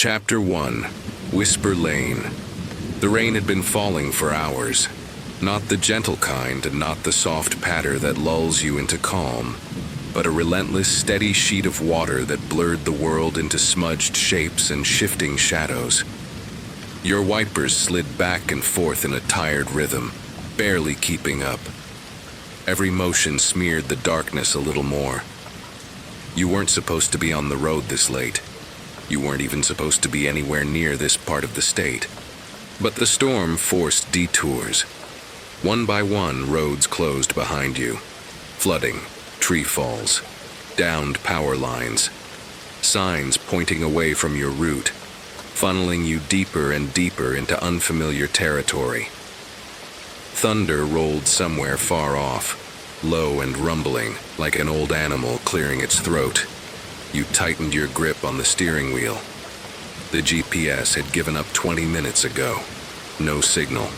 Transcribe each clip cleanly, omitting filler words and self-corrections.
Chapter 1. Whisper Lane. The rain had been falling for hours. Not the gentle kind and not the soft patter that lulls you into calm, but a relentless, steady sheet of water that blurred the world into smudged shapes and shifting shadows. Your wipers slid back and forth in a tired rhythm, barely keeping up. Every motion smeared the darkness a little more. You weren't supposed to be on the road this late. You weren't even supposed to be anywhere near this part of the state. But the storm forced detours. One by one, roads closed behind you. Flooding, tree falls, downed power lines, signs pointing away from your route, funneling you deeper and deeper into unfamiliar territory. Thunder rolled somewhere far off, low and rumbling, like an old animal clearing its throat. You tightened your grip on the steering wheel. The GPS had given up 20 minutes ago. No signal,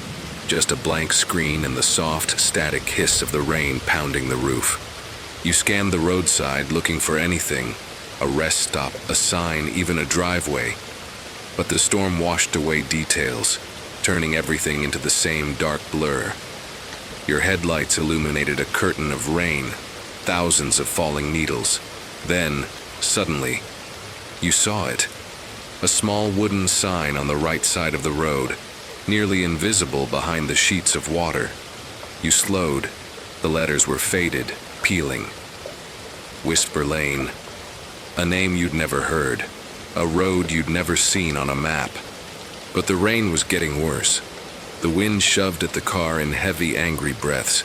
just a blank screen and the soft, static hiss of the rain pounding the roof. You scanned the roadside looking for anything, a rest stop, a sign, even a driveway. But the storm washed away details, turning everything into the same dark blur. Your headlights illuminated a curtain of rain, thousands of falling needles. Then, suddenly, you saw it. A small wooden sign on the right side of the road, nearly invisible behind the sheets of water. You slowed. The letters were faded, peeling. Whisper Lane. A name you'd never heard. A road you'd never seen on a map. But the rain was getting worse. The wind shoved at the car in heavy, angry breaths.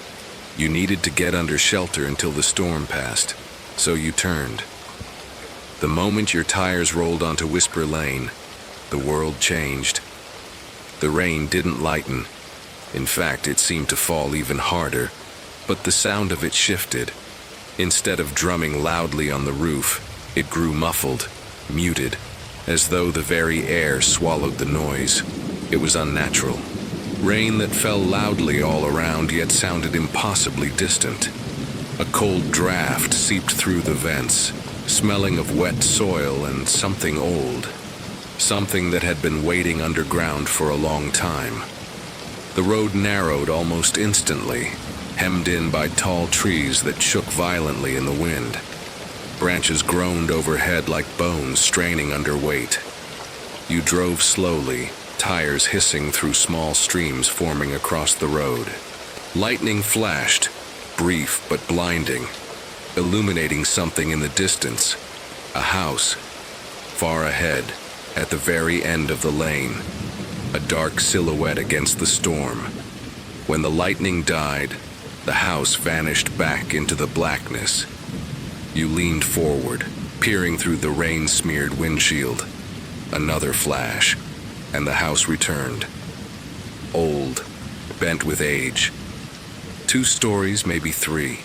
You needed to get under shelter until the storm passed, so you turned. The moment your tires rolled onto Whisper Lane, the world changed. The rain didn't lighten. In fact, it seemed to fall even harder, but the sound of it shifted. Instead of drumming loudly on the roof, it grew muffled, muted, as though the very air swallowed the noise. It was unnatural. Rain that fell loudly all around yet sounded impossibly distant. A cold draft seeped through the vents, smelling of wet soil and something old. Something that had been waiting underground for a long time. The road narrowed almost instantly, hemmed in by tall trees that shook violently in the wind. Branches groaned overhead like bones straining under weight. You drove slowly, tires hissing through small streams forming across the road. Lightning flashed, brief but blinding, illuminating something in the distance. A house, far ahead, at the very end of the lane, a dark silhouette against the storm. When the lightning died, the house vanished back into the blackness. You leaned forward, peering through the rain-smeared windshield. Another flash, and the house returned. Old, bent with age. 2 stories, maybe 3.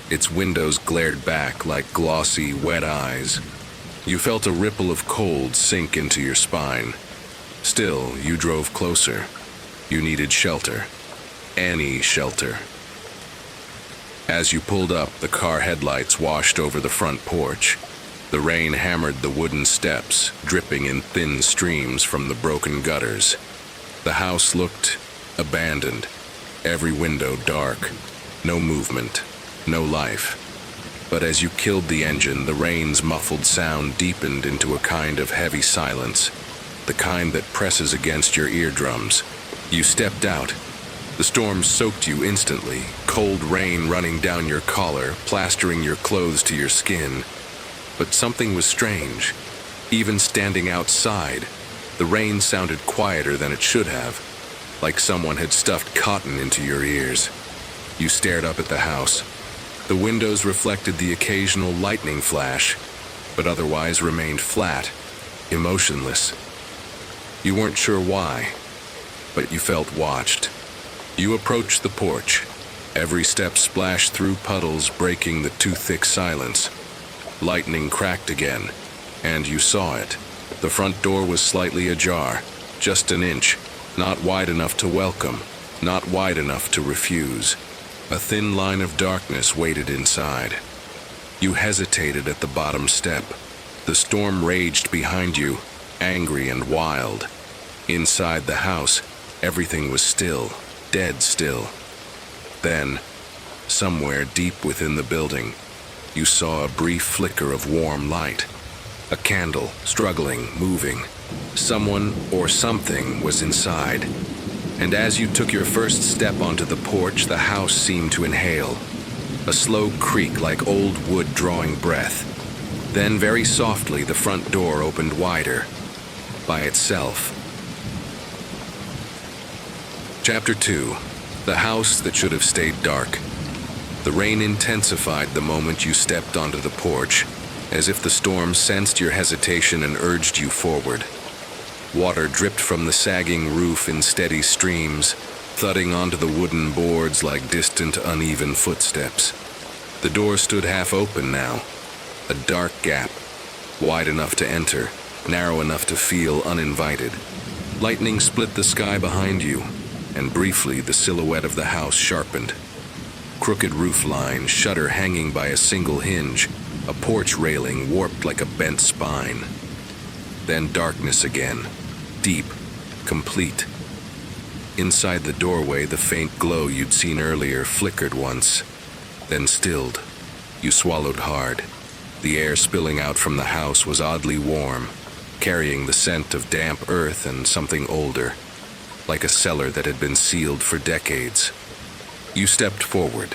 Its windows glared back like glossy, wet eyes. You felt a ripple of cold sink into your spine. Still, you drove closer. You needed shelter. Any shelter. As you pulled up, the car headlights washed over the front porch. The rain hammered the wooden steps, dripping in thin streams from the broken gutters. The house looked abandoned, every window dark, no movement, no life. But as you killed the engine, the rain's muffled sound deepened into a kind of heavy silence, the kind that presses against your eardrums. You stepped out. The storm soaked you instantly, cold rain running down your collar, plastering your clothes to your skin. But something was strange. Even standing outside, the rain sounded quieter than it should have, like someone had stuffed cotton into your ears. You stared up at the house. The windows reflected the occasional lightning flash, but otherwise remained flat, emotionless. You weren't sure why, but you felt watched. You approached the porch. Every step splashed through puddles, breaking the too thick silence. Lightning cracked again, and you saw it. The front door was slightly ajar, just an inch, not wide enough to welcome, not wide enough to refuse. A thin line of darkness waited inside. You hesitated at the bottom step. The storm raged behind you, angry and wild. Inside the house, everything was still, dead still. Then, somewhere deep within the building, you saw a brief flicker of warm light. A candle, struggling, moving. Someone or something was inside. And as you took your first step onto the porch, the house seemed to inhale. A slow creak like old wood drawing breath. Then, very softly, the front door opened wider, by itself. Chapter 2. The House That Should Have Stayed Dark. The rain intensified the moment you stepped onto the porch, as if the storm sensed your hesitation and urged you forward. Water dripped from the sagging roof in steady streams, thudding onto the wooden boards like distant, uneven footsteps. The door stood half open now, a dark gap, wide enough to enter, narrow enough to feel uninvited. Lightning split the sky behind you, and briefly the silhouette of the house sharpened. Crooked roof line, shutter hanging by a single hinge, a porch railing warped like a bent spine. Then darkness again, deep, complete. Inside the doorway, the faint glow you'd seen earlier flickered once, then stilled. You swallowed hard. The air spilling out from the house was oddly warm, carrying the scent of damp earth and something older, like a cellar that had been sealed for decades. You stepped forward.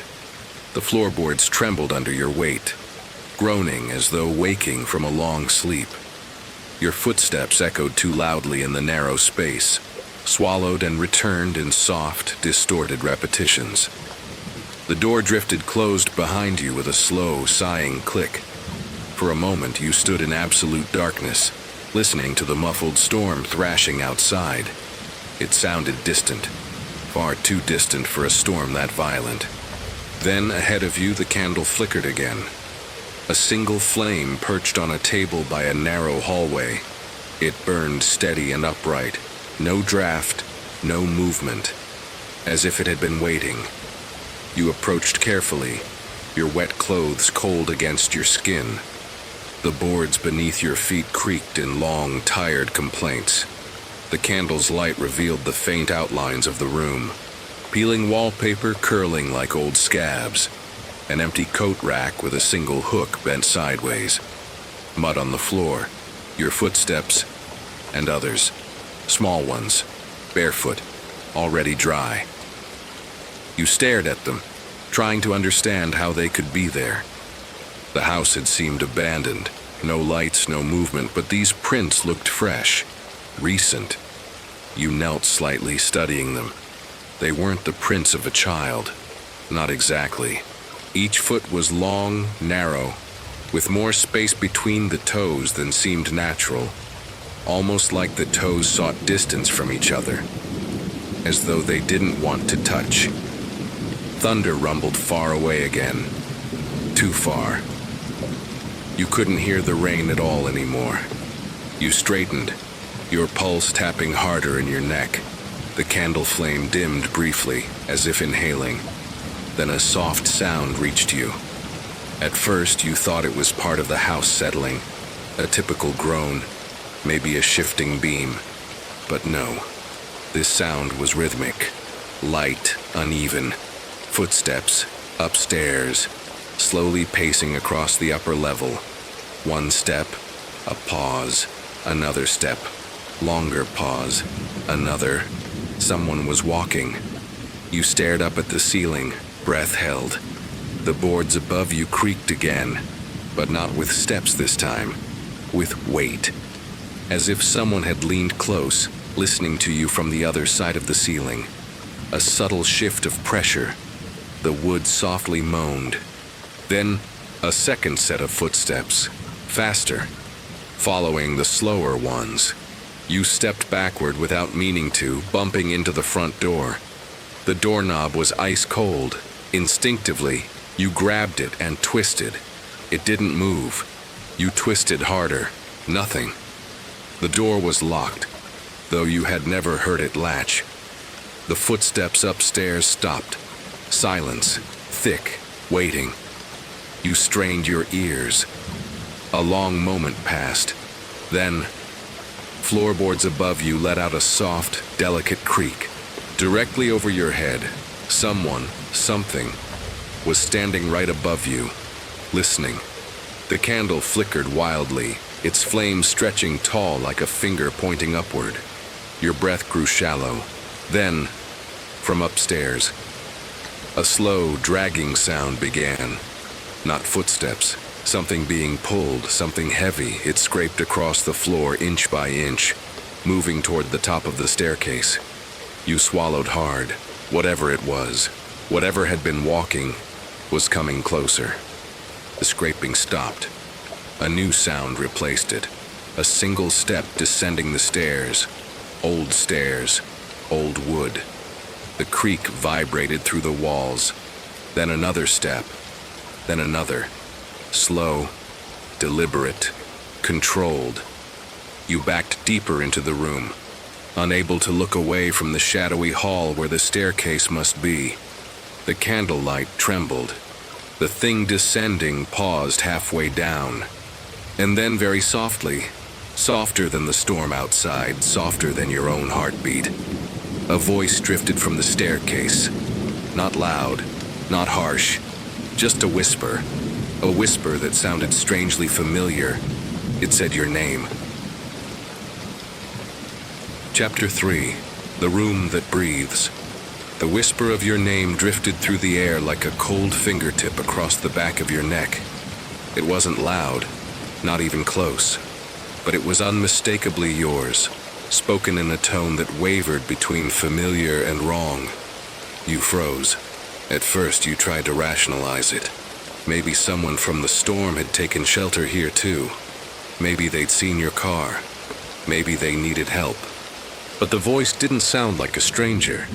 The floorboards trembled under your weight, groaning as though waking from a long sleep. Your footsteps echoed too loudly in the narrow space, swallowed and returned in soft, distorted repetitions. The door drifted closed behind you with a slow, sighing click. For a moment, you stood in absolute darkness, listening to the muffled storm thrashing outside. It sounded distant, far too distant for a storm that violent. Then, ahead of you, the candle flickered again. A single flame perched on a table by a narrow hallway. It burned steady and upright, no draft, no movement, as if it had been waiting. You approached carefully, your wet clothes cold against your skin. The boards beneath your feet creaked in long, tired complaints. The candle's light revealed the faint outlines of the room. Peeling wallpaper curling like old scabs. An empty coat rack with a single hook bent sideways. Mud on the floor, your footsteps, and others. Small ones, barefoot, already dry. You stared at them, trying to understand how they could be there. The house had seemed abandoned. No lights, no movement, but these prints looked fresh, recent. You knelt slightly, studying them. They weren't the prints of a child. Not exactly. Each foot was long, narrow, with more space between the toes than seemed natural, almost like the toes sought distance from each other, as though they didn't want to touch. Thunder rumbled far away again. Too far. You couldn't hear the rain at all anymore. You straightened, your pulse tapping harder in your neck. The candle flame dimmed briefly, as if inhaling. Then a soft sound reached you. At first, you thought it was part of the house settling, a typical groan, maybe a shifting beam. But no, this sound was rhythmic, light, uneven. Footsteps, upstairs, slowly pacing across the upper level. One step, a pause, another step, longer pause, another. Someone was walking. You stared up at the ceiling, breath held. The boards above you creaked again, but not with steps this time, with weight. As if someone had leaned close, listening to you from the other side of the ceiling. A subtle shift of pressure. The wood softly moaned. Then, a second set of footsteps, faster, following the slower ones. You stepped backward without meaning to, bumping into the front door. The doorknob was ice cold. Instinctively, you grabbed it and twisted. It didn't move. You twisted harder. Nothing. The door was locked, though you had never heard it latch. The footsteps upstairs stopped. Silence, thick, waiting. You strained your ears. A long moment passed. Then, floorboards above you let out a soft, delicate creak. Directly over your head, something, was standing right above you, listening. The candle flickered wildly, its flame stretching tall like a finger pointing upward. Your breath grew shallow. Then, from upstairs, a slow, dragging sound began. Not footsteps, something being pulled, something heavy. It scraped across the floor inch by inch, moving toward the top of the staircase. You swallowed hard. Whatever it was, whatever had been walking, was coming closer. The scraping stopped. A new sound replaced it. A single step descending the stairs. Old wood. The creak vibrated through the walls. Then another step. Then another. Slow, deliberate, controlled. You backed deeper into the room, unable to look away from the shadowy hall where the staircase must be. The candlelight trembled. The thing descending paused halfway down. And then very softly, softer than the storm outside, softer than your own heartbeat, a voice drifted from the staircase. Not loud, not harsh, just a whisper that sounded strangely familiar. It said your name. Chapter 3, The Room That Breathes. The whisper of your name drifted through the air like a cold fingertip across the back of your neck. It wasn't loud, not even close, but it was unmistakably yours, spoken in a tone that wavered between familiar and wrong. You froze. At first you tried to rationalize it. Maybe someone from the storm had taken shelter here too. Maybe they'd seen your car. Maybe they needed help. But the voice didn't sound like a stranger.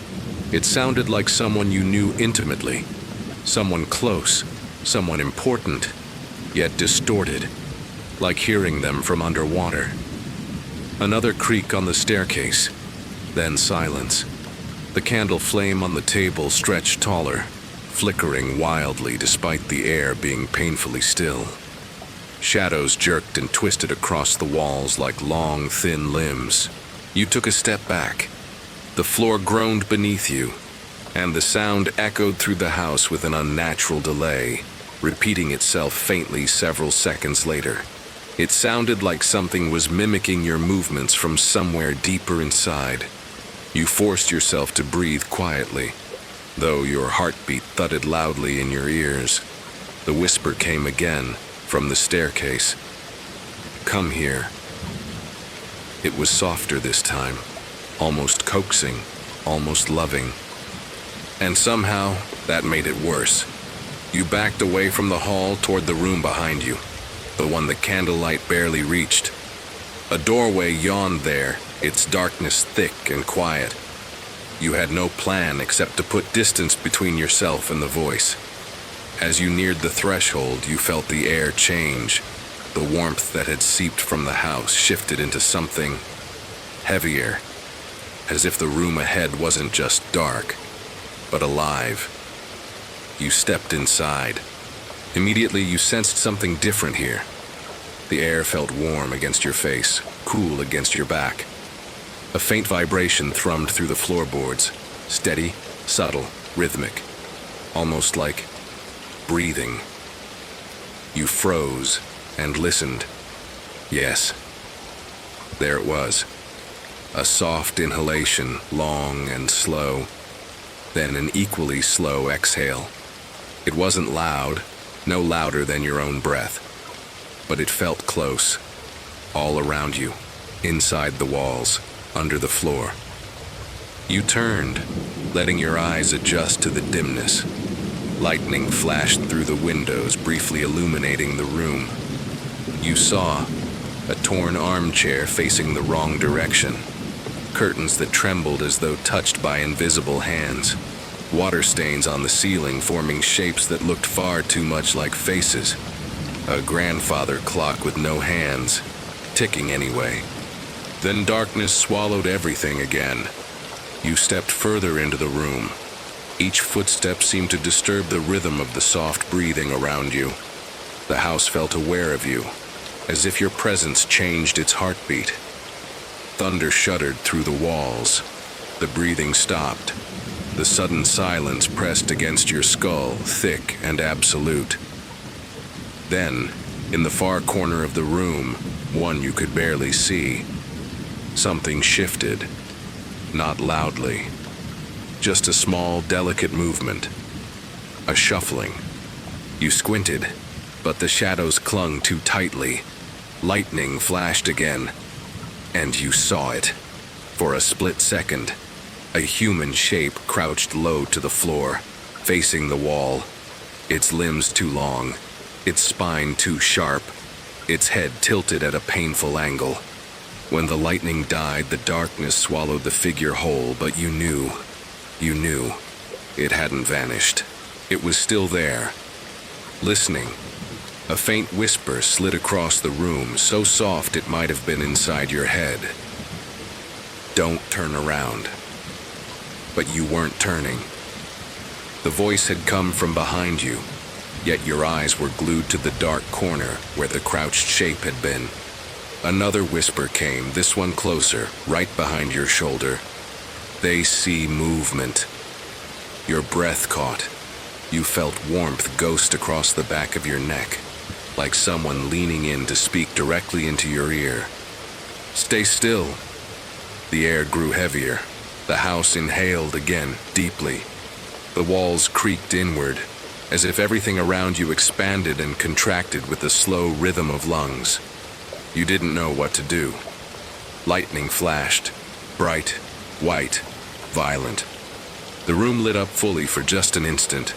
It sounded like someone you knew intimately. Someone close, someone important, yet distorted, like hearing them from underwater. Another creak on the staircase, then silence. The candle flame on the table stretched taller, flickering wildly despite the air being painfully still. Shadows jerked and twisted across the walls like long, thin limbs. You took a step back. The floor groaned beneath you, and the sound echoed through the house with an unnatural delay, repeating itself faintly several seconds later. It sounded like something was mimicking your movements from somewhere deeper inside. You forced yourself to breathe quietly, though your heartbeat thudded loudly in your ears. The whisper came again from the staircase. Come here. It was softer this time, almost coaxing, almost loving. And somehow, that made it worse. You backed away from the hall toward the room behind you, the one the candlelight barely reached. A doorway yawned there, its darkness thick and quiet. You had no plan except to put distance between yourself and the voice. As you neared the threshold, you felt the air change. The warmth that had seeped from the house shifted into something heavier, as if the room ahead wasn't just dark, but alive. You stepped inside. Immediately, you sensed something different here. The air felt warm against your face, cool against your back. A faint vibration thrummed through the floorboards, steady, subtle, rhythmic, almost like breathing. You froze and listened. Yes, there it was. A soft inhalation, long and slow, then an equally slow exhale. It wasn't loud, no louder than your own breath, but it felt close, all around you, inside the walls, under the floor. You turned, letting your eyes adjust to the dimness. Lightning flashed through the windows, briefly illuminating the room. You saw a torn armchair facing the wrong direction, curtains that trembled as though touched by invisible hands, water stains on the ceiling forming shapes that looked far too much like faces, a grandfather clock with no hands, ticking anyway. Then darkness swallowed everything again. You stepped further into the room. Each footstep seemed to disturb the rhythm of the soft breathing around you. The house felt aware of you, as if your presence changed its heartbeat. Thunder shuddered through the walls. The breathing stopped. The sudden silence pressed against your skull, thick and absolute. Then, in the far corner of the room, one you could barely see, something shifted. Not loudly. Just a small, delicate movement. A shuffling. You squinted, but the shadows clung too tightly. Lightning flashed again, and you saw it. For a split second, a human shape crouched low to the floor, facing the wall. Its limbs too long, its spine too sharp, its head tilted at a painful angle. When the lightning died, the darkness swallowed the figure whole, but you knew, it hadn't vanished. It was still there, listening. A faint whisper slid across the room, so soft it might have been inside your head. Don't turn around. But you weren't turning. The voice had come from behind you, yet your eyes were glued to the dark corner where the crouched shape had been. Another whisper came, this one closer, right behind your shoulder. They see movement. Your breath caught. You felt warmth ghost across the back of your neck, like someone leaning in to speak directly into your ear. Stay still. The air grew heavier. The house inhaled again, deeply. The walls creaked inward, as if everything around you expanded and contracted with the slow rhythm of lungs. You didn't know what to do. Lightning flashed, bright, white, violent. The room lit up fully for just an instant.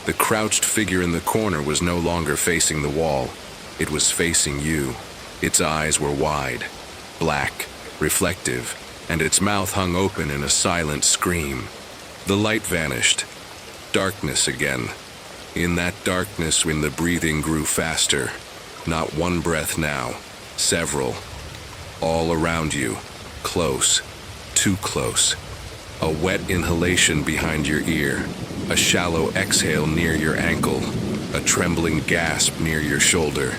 The crouched figure in the corner was no longer facing the wall. It was facing you. Its eyes were wide, black, reflective, and its mouth hung open in a silent scream. The light vanished. Darkness again. In that darkness, when the breathing grew faster, not one breath now, several. All around you, close, too close. A wet inhalation behind your ear, a shallow exhale near your ankle, a trembling gasp near your shoulder.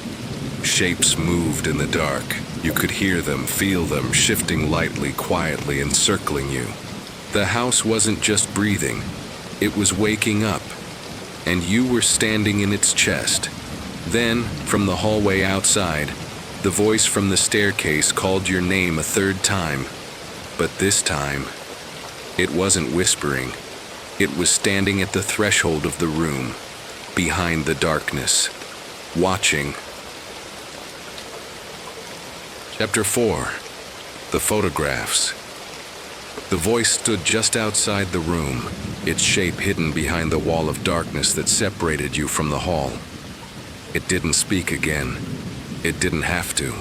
Shapes moved in the dark. You could hear them, feel them, shifting lightly, quietly, encircling you. The house wasn't just breathing, it was waking up, and you were standing in its chest. Then, from the hallway outside, the voice from the staircase called your name a third time. But this time, it wasn't whispering. It was standing at the threshold of the room, behind the darkness, watching. Chapter 4. The Photographs. The voice stood just outside the room, its shape hidden behind the wall of darkness that separated you from the hall. It didn't speak again. It didn't have to.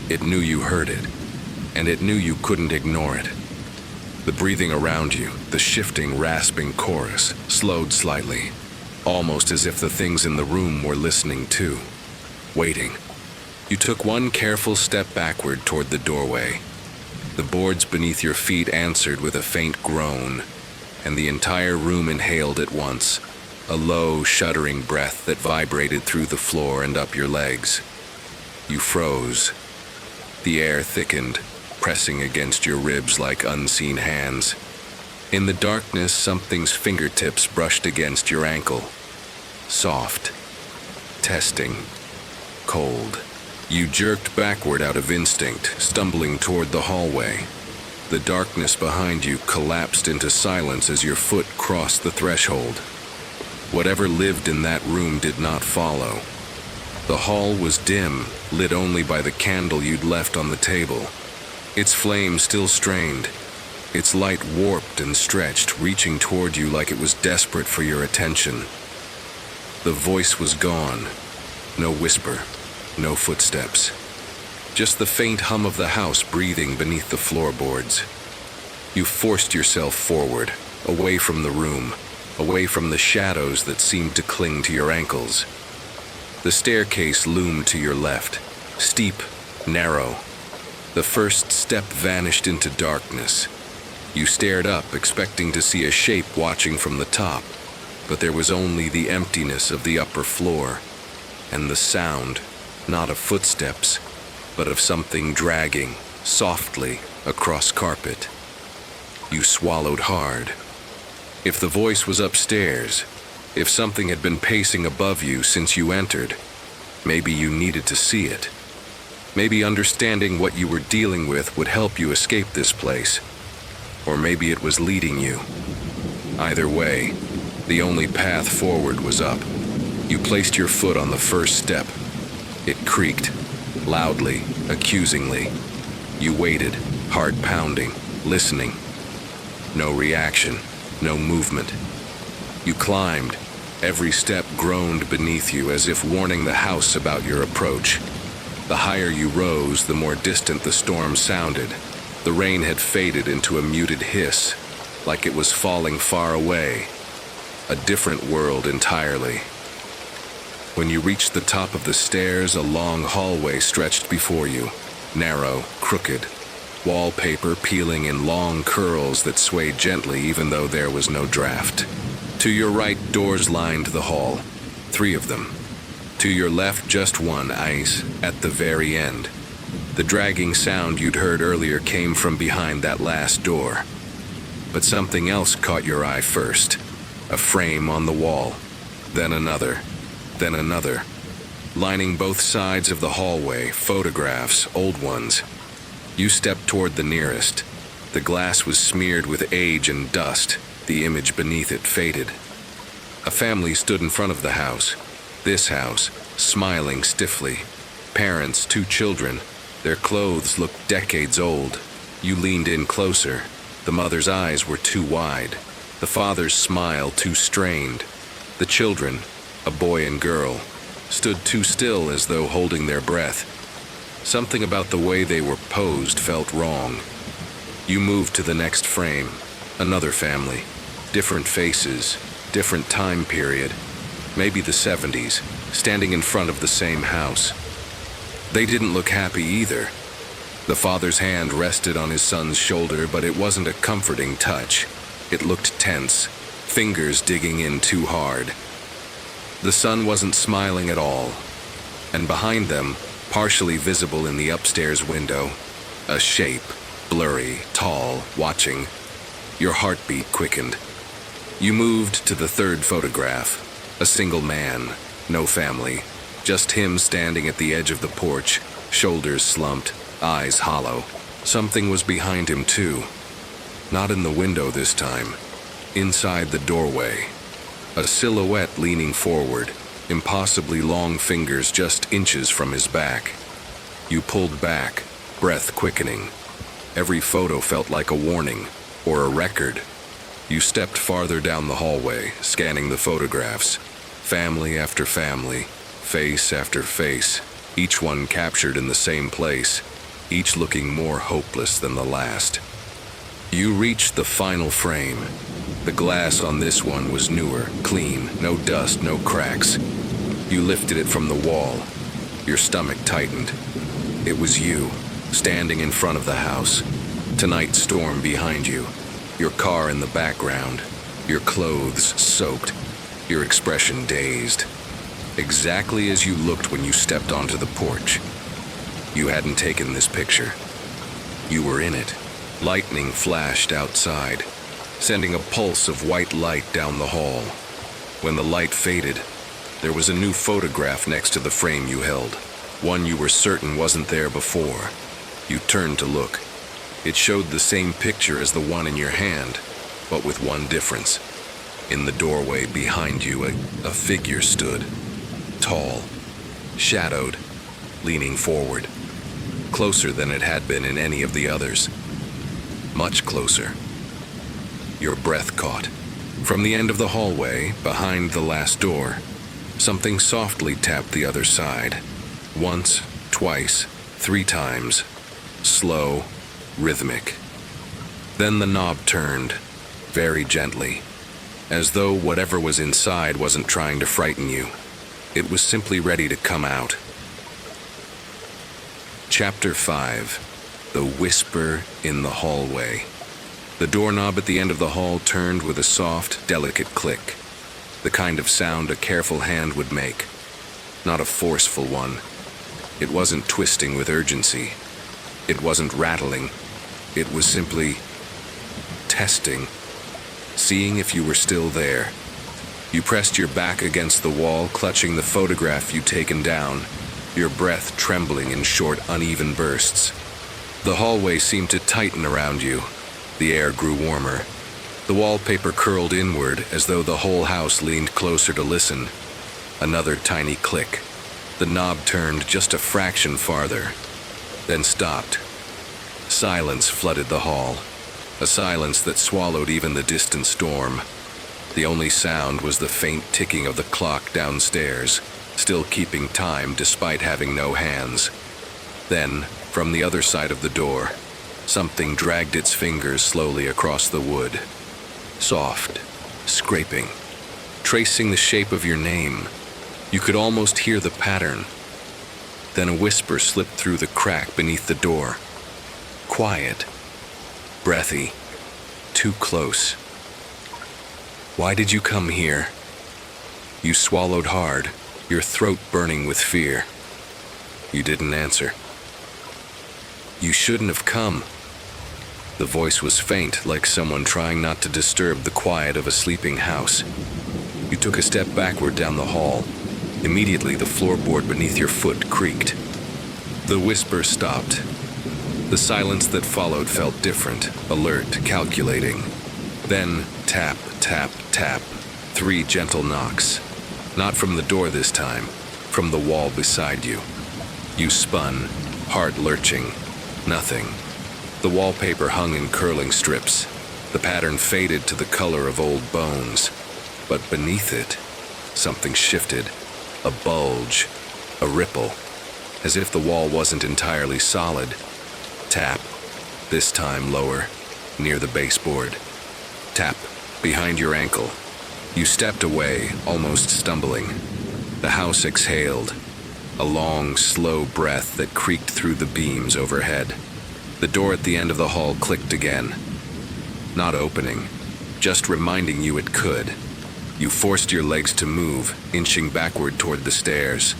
It knew you heard it, and it knew you couldn't ignore it. The breathing around you, the shifting, rasping chorus, slowed slightly, almost as if the things in the room were listening too, waiting. You took one careful step backward toward the doorway. The boards beneath your feet answered with a faint groan, and the entire room inhaled at once, a low, shuddering breath that vibrated through the floor and up your legs. You froze. The air thickened, pressing against your ribs like unseen hands. In the darkness, something's fingertips brushed against your ankle. Soft. Testing. Cold. You jerked backward out of instinct, stumbling toward the hallway. The darkness behind you collapsed into silence as your foot crossed the threshold. Whatever lived in that room did not follow. The hall was dim, lit only by the candle you'd left on the table. Its flame still strained, its light warped and stretched, reaching toward you like it was desperate for your attention. The voice was gone. No whisper, no footsteps. Just the faint hum of the house breathing beneath the floorboards. You forced yourself forward, away from the room, away from the shadows that seemed to cling to your ankles. The staircase loomed to your left, steep, narrow. The first step vanished into darkness. You stared up, expecting to see a shape watching from the top, but there was only the emptiness of the upper floor, and the sound, not of footsteps, but of something dragging, softly, across carpet. You swallowed hard. If the voice was upstairs, if something had been pacing above you since you entered, maybe you needed to see it. Maybe understanding what you were dealing with would help you escape this place. Or maybe it was leading you. Either way, the only path forward was up. You placed your foot on the first step. It creaked, loudly, accusingly. You waited, heart pounding, listening. No reaction, no movement. You climbed. Every step groaned beneath you as if warning the house about your approach. The higher you rose, the more distant the storm sounded. The rain had faded into a muted hiss, like it was falling far away. A different world entirely. When you reached the top of the stairs, a long hallway stretched before you, narrow, crooked, wallpaper peeling in long curls that swayed gently even though there was no draft. To your right, doors lined the hall, 3 of them. To your left, just one, ice, at the very end. The dragging sound you'd heard earlier came from behind that last door. But something else caught your eye first. A frame on the wall, then another, then another. Lining both sides of the hallway, photographs, old ones. You stepped toward the nearest. The glass was smeared with age and dust. The image beneath it faded. A family stood in front of the house. This house, smiling stiffly. Parents, 2 children. Their clothes looked decades old. You leaned in closer. The mother's eyes were too wide. The father's smile too strained. The children, a boy and girl, stood too still as though holding their breath. Something about the way they were posed felt wrong. You moved to the next frame. Another family. Different faces, different time period. Maybe the 70s, standing in front of the same house. They didn't look happy either. The father's hand rested on his son's shoulder, but it wasn't a comforting touch. It looked tense, fingers digging in too hard. The son wasn't smiling at all. And behind them, partially visible in the upstairs window, a shape, blurry, tall, watching. Your heartbeat quickened. You moved to the 3rd photograph. A single man, no family, just him standing at the edge of the porch, shoulders slumped, eyes hollow. Something was behind him too. Not in the window this time. Inside the doorway. A silhouette leaning forward, impossibly long fingers just inches from his back. You pulled back, breath quickening. Every photo felt like a warning, or a record. You stepped farther down the hallway, scanning the photographs. Family after family, face after face, each one captured in the same place, each looking more hopeless than the last. You reached the final frame. The glass on this one was newer, clean, no dust, no cracks. You lifted it from the wall. Your stomach tightened. It was you, standing in front of the house. Tonight's storm behind you. Your car in the background, your clothes soaked, your expression dazed. Exactly as you looked when you stepped onto the porch. You hadn't taken this picture. You were in it. Lightning flashed outside, sending a pulse of white light down the hall. When the light faded, there was a new photograph next to the frame you held, one you were certain wasn't there before. You turned to look. It showed the same picture as the one in your hand, but with one difference. In the doorway behind you, a figure stood, tall, shadowed, leaning forward, closer than it had been in any of the others. Much closer. Your breath caught. From the end of the hallway, behind the last door, something softly tapped the other side. Once, twice, 3 times. Slow, rhythmic. Then the knob turned, very gently, as though whatever was inside wasn't trying to frighten you. It was simply ready to come out. Chapter 5. The Whisper in the Hallway. The doorknob at the end of the hall turned with a soft, delicate click, the kind of sound a careful hand would make, not a forceful one. It wasn't twisting with urgency. It wasn't rattling. It was simply testing, seeing if you were still there. You pressed your back against the wall, clutching the photograph you'd taken down, your breath trembling in short, uneven bursts. The hallway seemed to tighten around you. The air grew warmer. The wallpaper curled inward as though the whole house leaned closer to listen. Another tiny click. The knob turned just a fraction farther, then stopped. Silence flooded the hall, a silence that swallowed even the distant storm. The only sound was the faint ticking of the clock downstairs, still keeping time despite having no hands. Then, from the other side of the door, something dragged its fingers slowly across the wood. Soft, scraping, tracing the shape of your name. You could almost hear the pattern. Then a whisper slipped through the crack beneath the door. Quiet, breathy, too close. Why did you come here? You swallowed hard, your throat burning with fear. You didn't answer. You shouldn't have come. The voice was faint, like someone trying not to disturb the quiet of a sleeping house. You took a step backward down the hall. Immediately, the floorboard beneath your foot creaked. The whisper stopped. The silence that followed felt different, alert, calculating. Then, tap, tap, tap. 3 gentle knocks. Not from the door this time, from the wall beside you. You spun, heart lurching. Nothing. The wallpaper hung in curling strips. The pattern faded to the color of old bones. But beneath it, something shifted. A bulge, a ripple, as if the wall wasn't entirely solid. Tap, this time lower, near the baseboard. Tap, behind your ankle. You stepped away, almost stumbling. The house exhaled, a long, slow breath that creaked through the beams overhead. The door at the end of the hall clicked again. Not opening, just reminding you it could. You forced your legs to move, inching backward toward the stairs.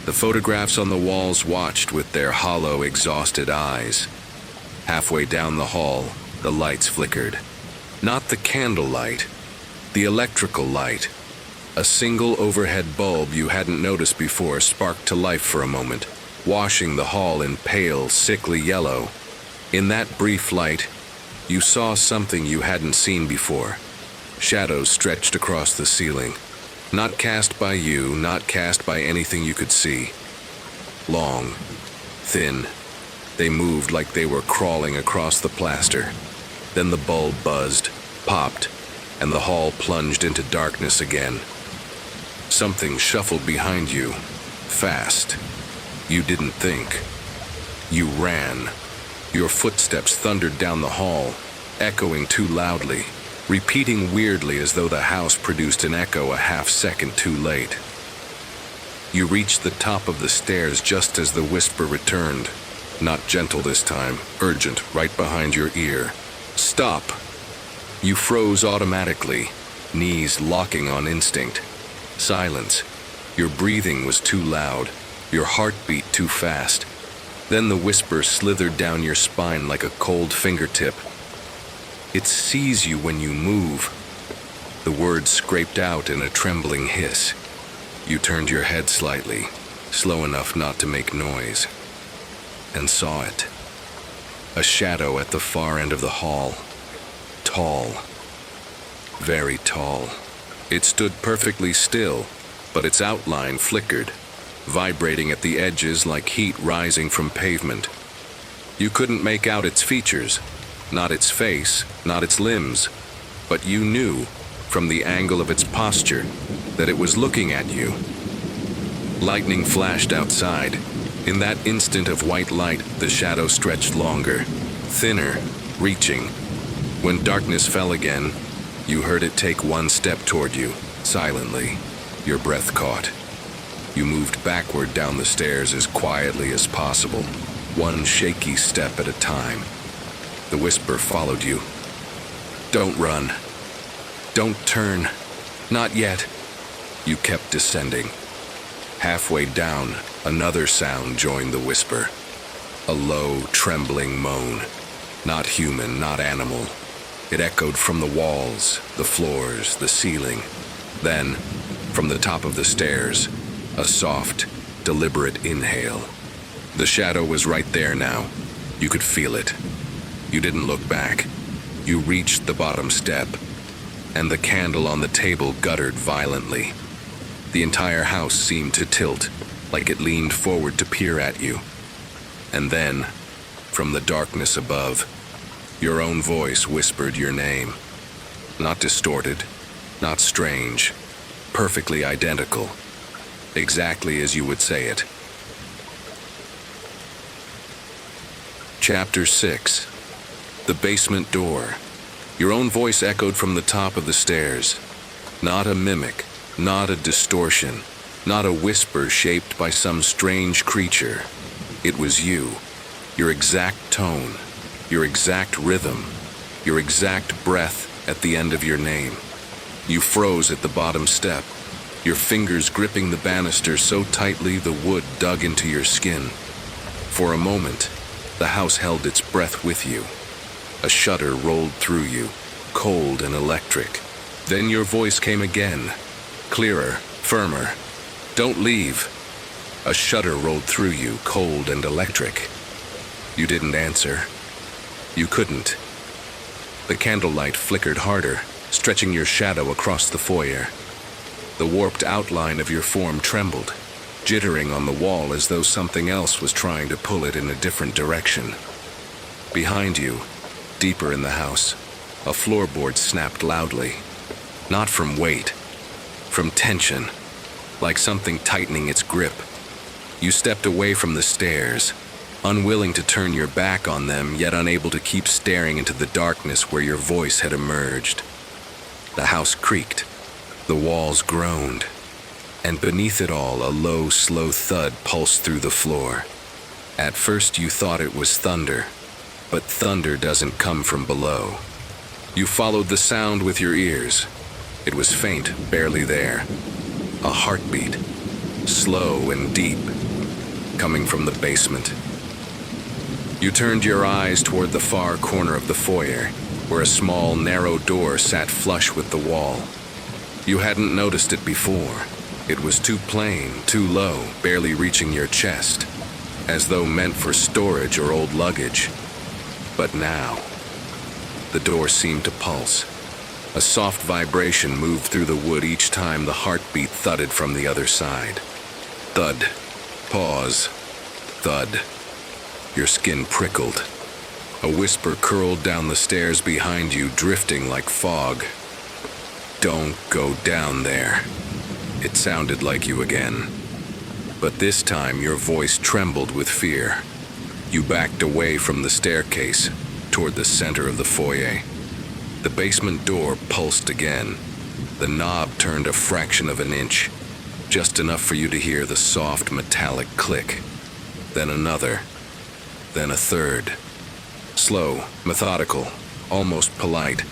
The photographs on the walls watched with their hollow, exhausted eyes. Halfway down the hall, the lights flickered. Not the candle light, the electrical light. A single overhead bulb you hadn't noticed before sparked to life for a moment, washing the hall in pale, sickly yellow. In that brief light, you saw something you hadn't seen before. Shadows stretched across the ceiling, not cast by you, not cast by anything you could see. Long, thin, they moved like they were crawling across the plaster. Then the bulb buzzed, popped, and the hall plunged into darkness again. Something shuffled behind you, fast. You didn't think. You ran. Your footsteps thundered down the hall, echoing too loudly, repeating weirdly as though the house produced an echo a half-second too late. You reached the top of the stairs just as the whisper returned. Not gentle this time, urgent, right behind your ear. Stop! You froze automatically, knees locking on instinct. Silence. Your breathing was too loud, your heartbeat too fast. Then the whisper slithered down your spine like a cold fingertip. It sees you when you move. The words scraped out in a trembling hiss. You turned your head slightly, slow enough not to make noise, and saw it. A shadow at the far end of the hall. Tall. Very tall. It stood perfectly still, but its outline flickered, vibrating at the edges like heat rising from pavement. You couldn't make out its features, not its face, not its limbs, but you knew, from the angle of its posture, that it was looking at you. Lightning flashed outside. In that instant of white light, the shadow stretched longer, thinner, reaching. When darkness fell again, you heard it take one step toward you, silently, your breath caught. You moved backward down the stairs as quietly as possible, one shaky step at a time. The whisper followed you. Don't run. Don't turn. Not yet. You kept descending. Halfway down, another sound joined the whisper. A low, trembling moan. Not human, not animal. It echoed from the walls, the floors, the ceiling. Then, from the top of the stairs, a soft, deliberate inhale. The shadow was right there now. You could feel it. You didn't look back. You reached the bottom step, and the candle on the table guttered violently. The entire house seemed to tilt, like it leaned forward to peer at you. And then, from the darkness above, your own voice whispered your name. Not distorted, not strange, perfectly identical, exactly as you would say it. Chapter 6. The basement door. Your own voice echoed from the top of the stairs. Not a mimic, not a distortion, not a whisper shaped by some strange creature. It was you, your exact tone, your exact rhythm, your exact breath at the end of your name. You froze at the bottom step, your fingers gripping the banister so tightly the wood dug into your skin. For a moment, the house held its breath with you. A shudder rolled through you, cold and electric. Then your voice came again, clearer, firmer. Don't leave. A shudder rolled through you, cold and electric. You didn't answer. You couldn't. The candlelight flickered harder, stretching your shadow across the foyer. The warped outline of your form trembled, jittering on the wall as though something else was trying to pull it in a different direction. Behind you, deeper in the house, a floorboard snapped loudly. Not from weight, from tension, like something tightening its grip. You stepped away from the stairs, unwilling to turn your back on them, yet unable to keep staring into the darkness where your voice had emerged. The house creaked, the walls groaned, and beneath it all a low, slow thud pulsed through the floor. At first you thought it was thunder, but thunder doesn't come from below. You followed the sound with your ears. It was faint, barely there. A heartbeat, slow and deep, coming from the basement. You turned your eyes toward the far corner of the foyer, where a small, narrow door sat flush with the wall. You hadn't noticed it before. It was too plain, too low, barely reaching your chest, as though meant for storage or old luggage. But now, the door seemed to pulse. A soft vibration moved through the wood each time the heartbeat thudded from the other side. Thud. Pause. Thud. Your skin prickled. A whisper curled down the stairs behind you, drifting like fog. Don't go down there. It sounded like you again. But this time your voice trembled with fear. You backed away from the staircase, toward the center of the foyer. The basement door pulsed again. The knob turned a fraction of an inch, just enough for you to hear the soft metallic click. Then another, then a third. Slow, methodical, almost polite,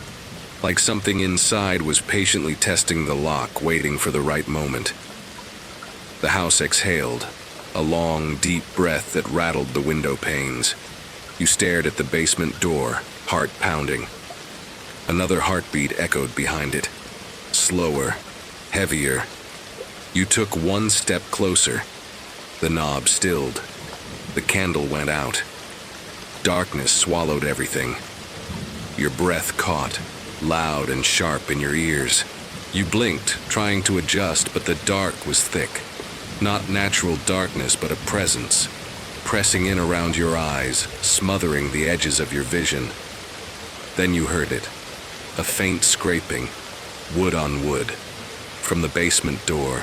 like something inside was patiently testing the lock, waiting for the right moment. The house exhaled, a long, deep breath that rattled the window panes. You stared at the basement door, heart pounding. Another heartbeat echoed behind it. Slower, heavier. You took one step closer. The knob stilled. The candle went out. Darkness swallowed everything. Your breath caught, loud and sharp in your ears. You blinked, trying to adjust, but the dark was thick. Not natural darkness, but a presence, pressing in around your eyes, smothering the edges of your vision. Then you heard it. A faint scraping, wood on wood, from the basement door.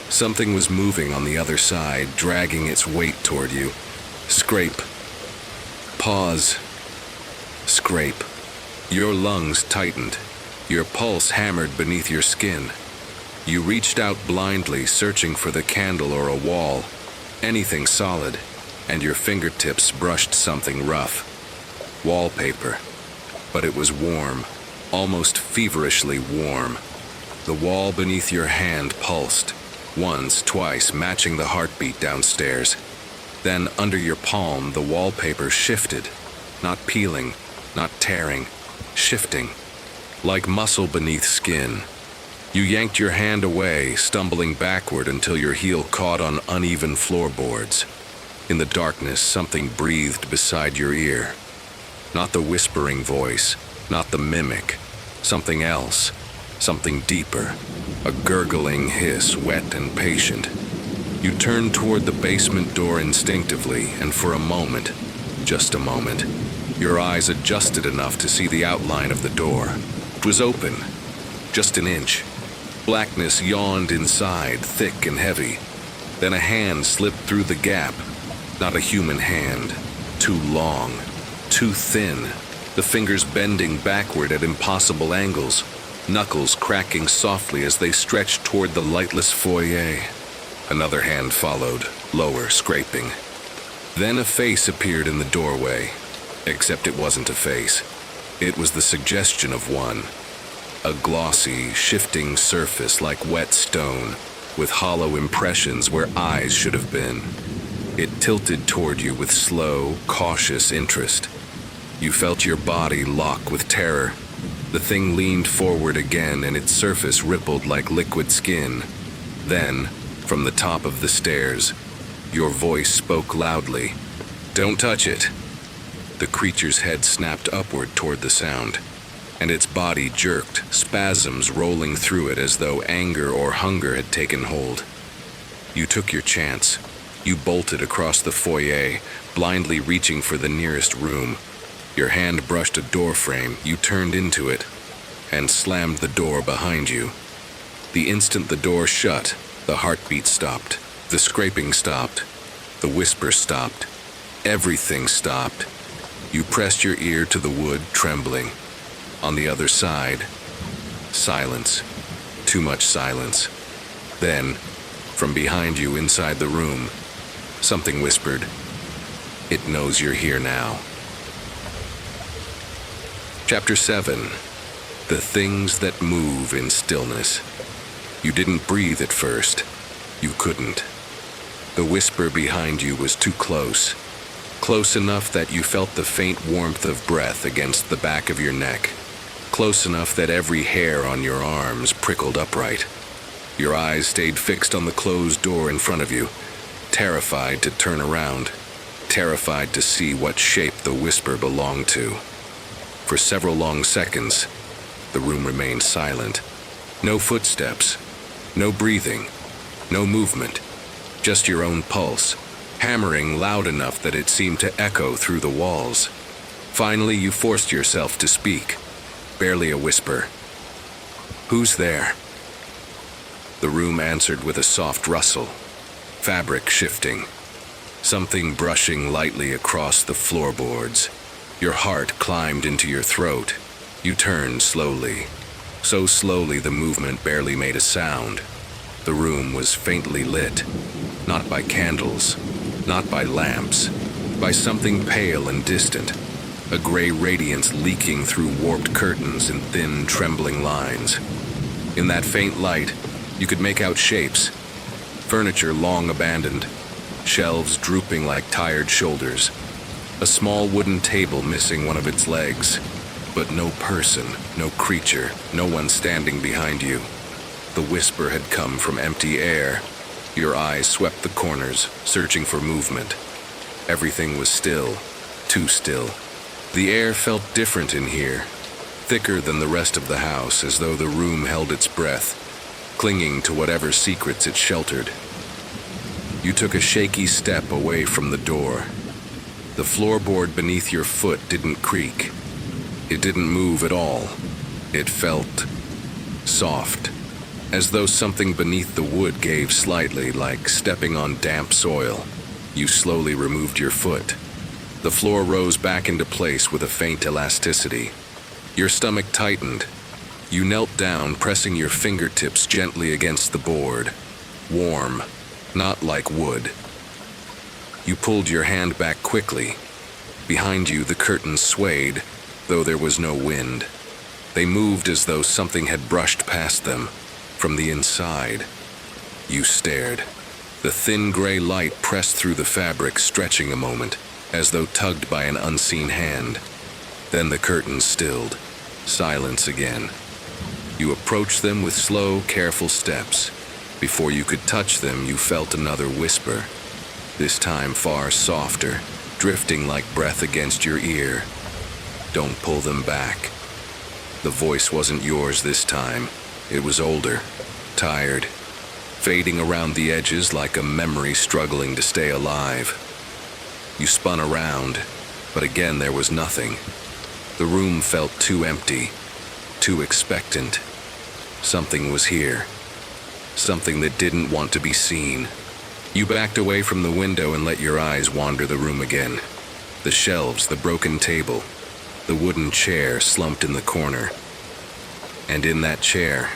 Something was moving on the other side, dragging its weight toward you. Scrape. Pause. Scrape. Your lungs tightened. Your pulse hammered beneath your skin. You reached out blindly, searching for the candle or a wall, anything solid, and your fingertips brushed something rough. Wallpaper. But it was warm. Almost feverishly warm. The wall beneath your hand pulsed, once, twice, matching the heartbeat downstairs. Then, under your palm, the wallpaper shifted, not peeling, not tearing, shifting, like muscle beneath skin. You yanked your hand away, stumbling backward until your heel caught on uneven floorboards. In the darkness, something breathed beside your ear. Not the whispering voice, not the mimic. Something else, something deeper. A gurgling hiss, wet and patient. You turned toward the basement door instinctively, and for a moment, just a moment, your eyes adjusted enough to see the outline of the door. It was open, just an inch. Blackness yawned inside, thick and heavy. Then a hand slipped through the gap. Not a human hand. Too long. Too thin. The fingers bending backward at impossible angles. Knuckles cracking softly as they stretched toward the lightless foyer. Another hand followed, lower, scraping. Then a face appeared in the doorway. Except it wasn't a face. It was the suggestion of one. A glossy, shifting surface like wet stone, with hollow impressions where eyes should have been. It tilted toward you with slow, cautious interest. You felt your body lock with terror. The thing leaned forward again, and its surface rippled like liquid skin. Then, from the top of the stairs, your voice spoke loudly. "Don't touch it." The creature's head snapped upward toward the sound, and its body jerked, spasms rolling through it as though anger or hunger had taken hold. You took your chance. You bolted across the foyer, blindly reaching for the nearest room. Your hand brushed a doorframe, you turned into it, and slammed the door behind you. The instant the door shut, the heartbeat stopped, the scraping stopped, the whisper stopped, everything stopped. You pressed your ear to the wood, trembling. On the other side, silence. Too much silence. Then, from behind you inside the room, something whispered, "It knows you're here now." Chapter 7. The Things That Move in Stillness. You didn't breathe at first. You couldn't. The whisper behind you was too close. Close enough that you felt the faint warmth of breath against the back of your neck. Close enough that every hair on your arms prickled upright. Your eyes stayed fixed on the closed door in front of you, terrified to turn around, terrified to see what shape the whisper belonged to. For several long seconds, the room remained silent. No footsteps, no breathing, no movement, just your own pulse, hammering loud enough that it seemed to echo through the walls. Finally, you forced yourself to speak, barely a whisper. "Who's there?" The room answered with a soft rustle, fabric shifting, something brushing lightly across the floorboards. Your heart climbed into your throat. You turned slowly, so slowly the movement barely made a sound. The room was faintly lit, not by candles, not by lamps, by something pale and distant, a gray radiance leaking through warped curtains in thin, trembling lines. In that faint light, you could make out shapes, furniture long abandoned, shelves drooping like tired shoulders, a small wooden table missing one of its legs, but no person, no creature, no one standing behind you. The whisper had come from empty air. Your eyes swept the corners, searching for movement. Everything was still, too still. The air felt different in here, thicker than the rest of the house, as though the room held its breath, clinging to whatever secrets it sheltered. You took a shaky step away from the door. The floorboard beneath your foot didn't creak. It didn't move at all. It felt soft, as though something beneath the wood gave slightly, like stepping on damp soil. You slowly removed your foot. The floor rose back into place with a faint elasticity. Your stomach tightened. You knelt down, pressing your fingertips gently against the board. Warm, not like wood. You pulled your hand back quickly. Behind you, the curtains swayed, though there was no wind. They moved as though something had brushed past them, from the inside. You stared. The thin gray light pressed through the fabric, stretching a moment, as though tugged by an unseen hand. Then the curtains stilled. Silence again. You approached them with slow, careful steps. Before you could touch them, you felt another whisper, this time far softer, drifting like breath against your ear. Don't pull them back. The voice wasn't yours this time. It was older, tired, fading around the edges like a memory struggling to stay alive. You spun around, but again there was nothing. The room felt too empty, too expectant. Something was here. Something that didn't want to be seen. You backed away from the window and let your eyes wander the room again. The shelves, the broken table, the wooden chair slumped in the corner. And in that chair,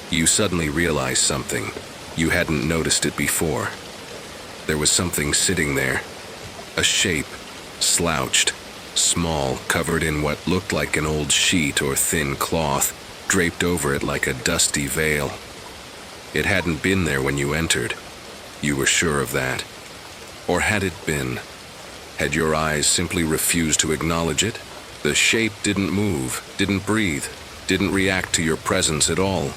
you suddenly realized something. You hadn't noticed it before. There was something sitting there. A shape, slouched, small, covered in what looked like an old sheet or thin cloth, draped over it like a dusty veil. It hadn't been there when you entered. You were sure of that. Or had it been? Had your eyes simply refused to acknowledge it? The shape didn't move, didn't breathe, didn't react to your presence at all.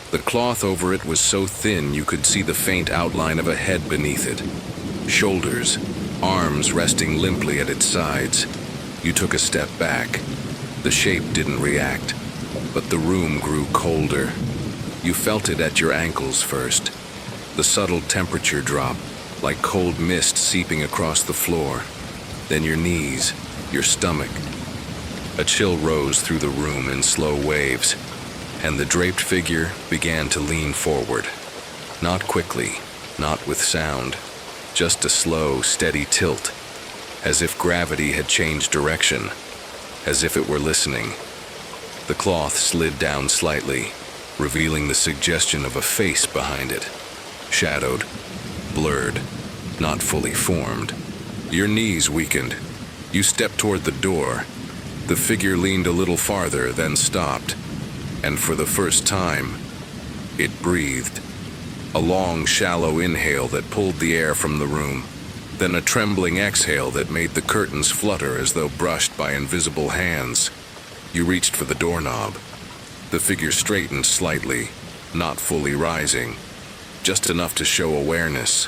The cloth over it was so thin you could see the faint outline of a head beneath it. Shoulders, arms resting limply at its sides. You took a step back. The shape didn't react, but the room grew colder. You felt it at your ankles first. The subtle temperature drop, like cold mist seeping across the floor. Then your knees, your stomach. A chill rose through the room in slow waves, and the draped figure began to lean forward. Not quickly, not with sound, just a slow, steady tilt, as if gravity had changed direction, as if it were listening. The cloth slid down slightly, revealing the suggestion of a face behind it. Shadowed, blurred, not fully formed. Your knees weakened. You stepped toward the door. The figure leaned a little farther, then stopped. And for the first time, it breathed. A long, shallow inhale that pulled the air from the room. Then a trembling exhale that made the curtains flutter as though brushed by invisible hands. You reached for the doorknob. The figure straightened slightly, not fully rising. Just enough to show awareness,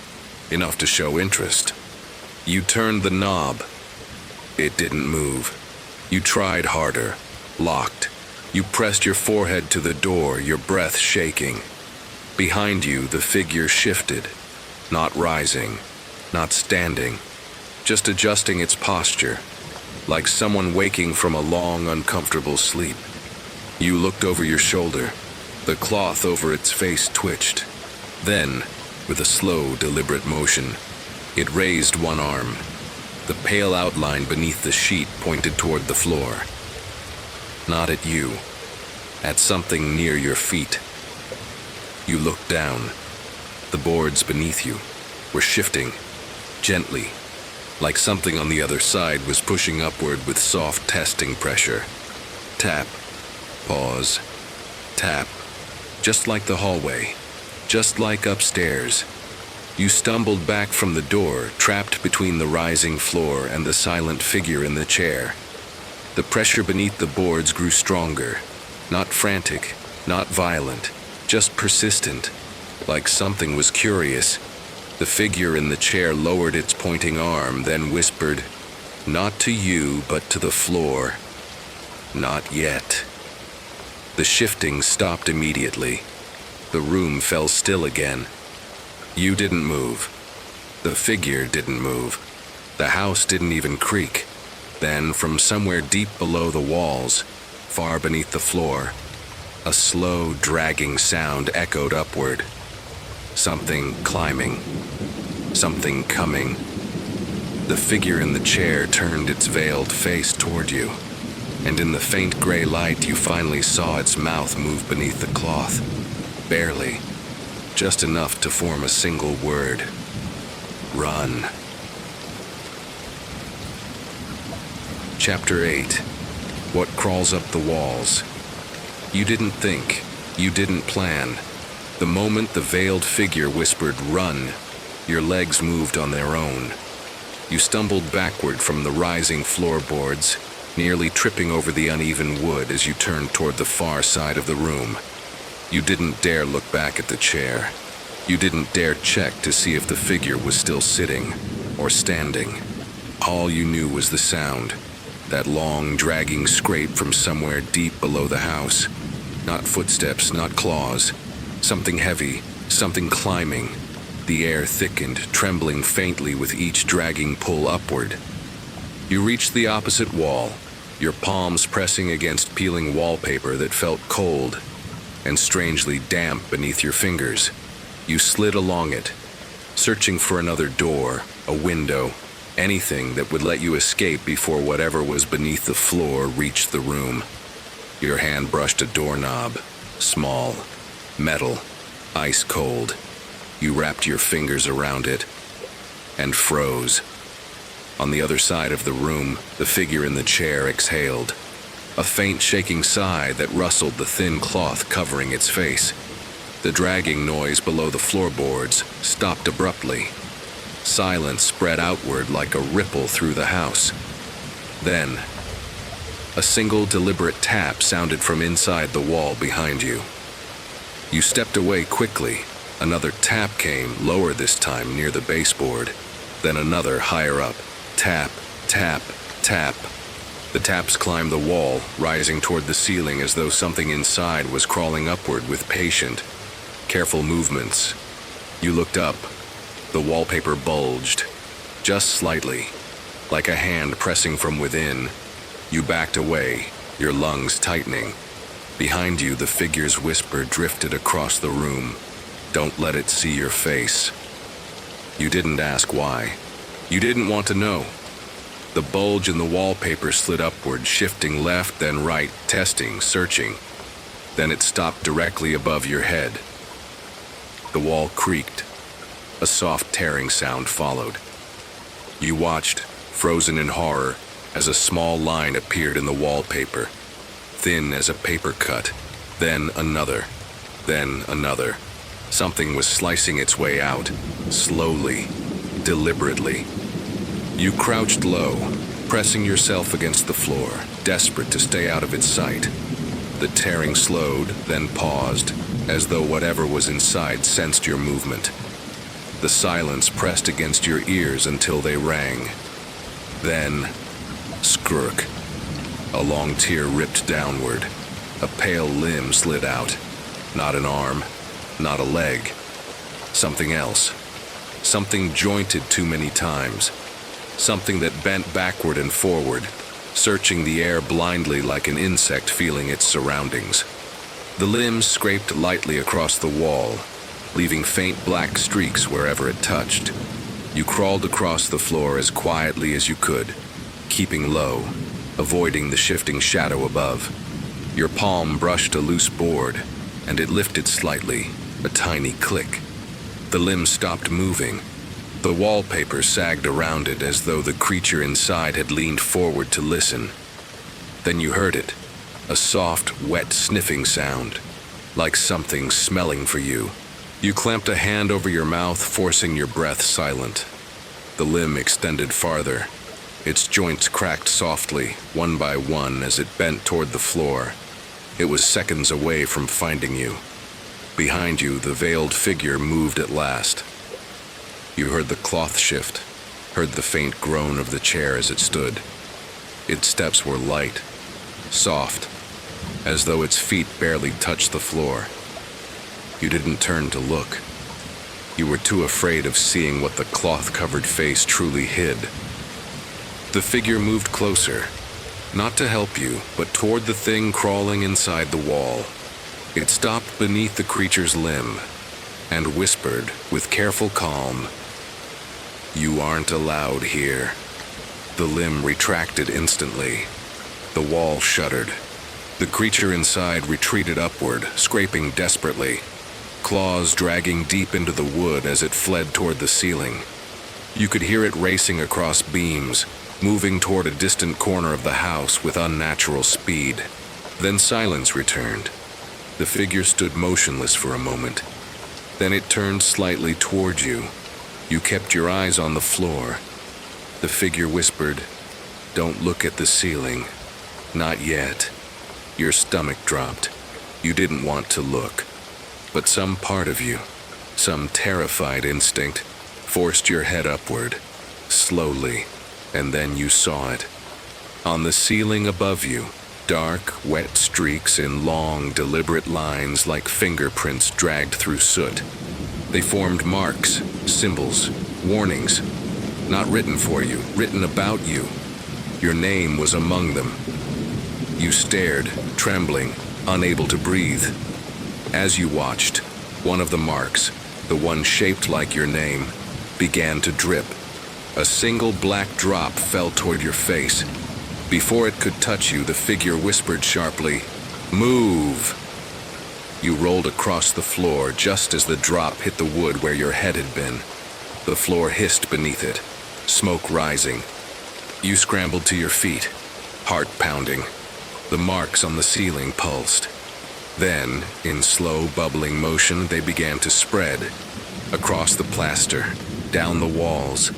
enough to show interest. You turned the knob. It didn't move. You tried harder, locked. You pressed your forehead to the door, your breath shaking. Behind you, the figure shifted, not rising, not standing, just adjusting its posture, like someone waking from a long, uncomfortable sleep. You looked over your shoulder. The cloth over its face twitched. Then, with a slow, deliberate motion, it raised one arm. The pale outline beneath the sheet pointed toward the floor. Not at you, at something near your feet. You looked down. The boards beneath you were shifting, gently, like something on the other side was pushing upward with soft testing pressure. Tap, pause, tap, just like the hallway, just like upstairs. You stumbled back from the door, trapped between the rising floor and the silent figure in the chair. The pressure beneath the boards grew stronger, not frantic, not violent, just persistent, like something was curious. The figure in the chair lowered its pointing arm, then whispered, "Not to you, but to the floor. Not yet." The shifting stopped immediately. The room fell still again. You didn't move. The figure didn't move. The house didn't even creak. Then, from somewhere deep below the walls, far beneath the floor, a slow, dragging sound echoed upward. Something climbing. Something coming. The figure in the chair turned its veiled face toward you, and in the faint gray light you finally saw its mouth move beneath the cloth. Barely. Just enough to form a single word. Run. Chapter 8. What crawls up the walls. You didn't think. You didn't plan. The moment the veiled figure whispered, "Run," your legs moved on their own. You stumbled backward from the rising floorboards, nearly tripping over the uneven wood as you turned toward the far side of the room. You didn't dare look back at the chair. You didn't dare check to see if the figure was still sitting or standing. All you knew was the sound, that long, dragging scrape from somewhere deep below the house. Not footsteps, not claws. Something heavy, something climbing. The air thickened, trembling faintly with each dragging pull upward. You reached the opposite wall, your palms pressing against peeling wallpaper that felt cold and strangely damp beneath your fingers. You slid along it, searching for another door, a window, anything that would let you escape before whatever was beneath the floor reached the room. Your hand brushed a doorknob, small, metal, ice cold. You wrapped your fingers around it and froze. On the other side of the room, the figure in the chair exhaled, a faint shaking sigh that rustled the thin cloth covering its face. The dragging noise below the floorboards stopped abruptly. Silence spread outward like a ripple through the house. Then, a single deliberate tap sounded from inside the wall behind you. You stepped away quickly. Another tap came, lower this time, near the baseboard. Then another higher up. Tap, tap, tap. The taps climbed the wall, rising toward the ceiling as though something inside was crawling upward with patient, careful movements. You looked up. The wallpaper bulged, just slightly, like a hand pressing from within. You backed away, your lungs tightening. Behind you, the figure's whisper drifted across the room. Don't let it see your face. You didn't ask why. You didn't want to know. The bulge in the wallpaper slid upward, shifting left, then right, testing, searching. Then it stopped directly above your head. The wall creaked. A soft tearing sound followed. You watched, frozen in horror, as a small line appeared in the wallpaper, thin as a paper cut. Then another. Then another. Something was slicing its way out, slowly, deliberately. You crouched low, pressing yourself against the floor, desperate to stay out of its sight. The tearing slowed, then paused, as though whatever was inside sensed your movement. The silence pressed against your ears until they rang. Then, skrrk. A long tear ripped downward. A pale limb slid out. Not an arm, not a leg. Something else. Something jointed too many times. Something that bent backward and forward, searching the air blindly like an insect feeling its surroundings. The limb scraped lightly across the wall, leaving faint black streaks wherever it touched. You crawled across the floor as quietly as you could, keeping low, avoiding the shifting shadow above. Your palm brushed a loose board, and it lifted slightly, a tiny click. The limb stopped moving. The wallpaper sagged around it as though the creature inside had leaned forward to listen. Then you heard it, a soft, wet sniffing sound, like something smelling for you. You clamped a hand over your mouth, forcing your breath silent. The limb extended farther. Its joints cracked softly, one by one, as it bent toward the floor. It was seconds away from finding you. Behind you, the veiled figure moved at last. You heard the cloth shift, heard the faint groan of the chair as it stood. Its steps were light, soft, as though its feet barely touched the floor. You didn't turn to look. You were too afraid of seeing what the cloth-covered face truly hid. The figure moved closer, not to help you, but toward the thing crawling inside the wall. It stopped beneath the creature's limb and whispered with careful calm, "You aren't allowed here." The limb retracted instantly. The wall shuddered. The creature inside retreated upward, scraping desperately, claws dragging deep into the wood as it fled toward the ceiling. You could hear it racing across beams, moving toward a distant corner of the house with unnatural speed. Then silence returned. The figure stood motionless for a moment. Then it turned slightly toward you. You kept your eyes on the floor. The figure whispered, "Don't look at the ceiling. Not yet. Your stomach dropped. You didn't want to look. But some part of you, some terrified instinct, forced your head upward, slowly, and then you saw it. On the ceiling above you, dark, wet streaks in long, deliberate lines like fingerprints dragged through soot. They formed marks, symbols, warnings, not written for you, written about you. Your name was among them. You stared, trembling, unable to breathe. As you watched, one of the marks, the one shaped like your name, began to drip. A single black drop fell toward your face. Before it could touch you, the figure whispered sharply, "Move!" You rolled across the floor just as the drop hit the wood where your head had been. The floor hissed beneath it, smoke rising. You scrambled to your feet, heart pounding. The marks on the ceiling pulsed. Then, in slow, bubbling motion, they began to spread across the plaster, down the walls,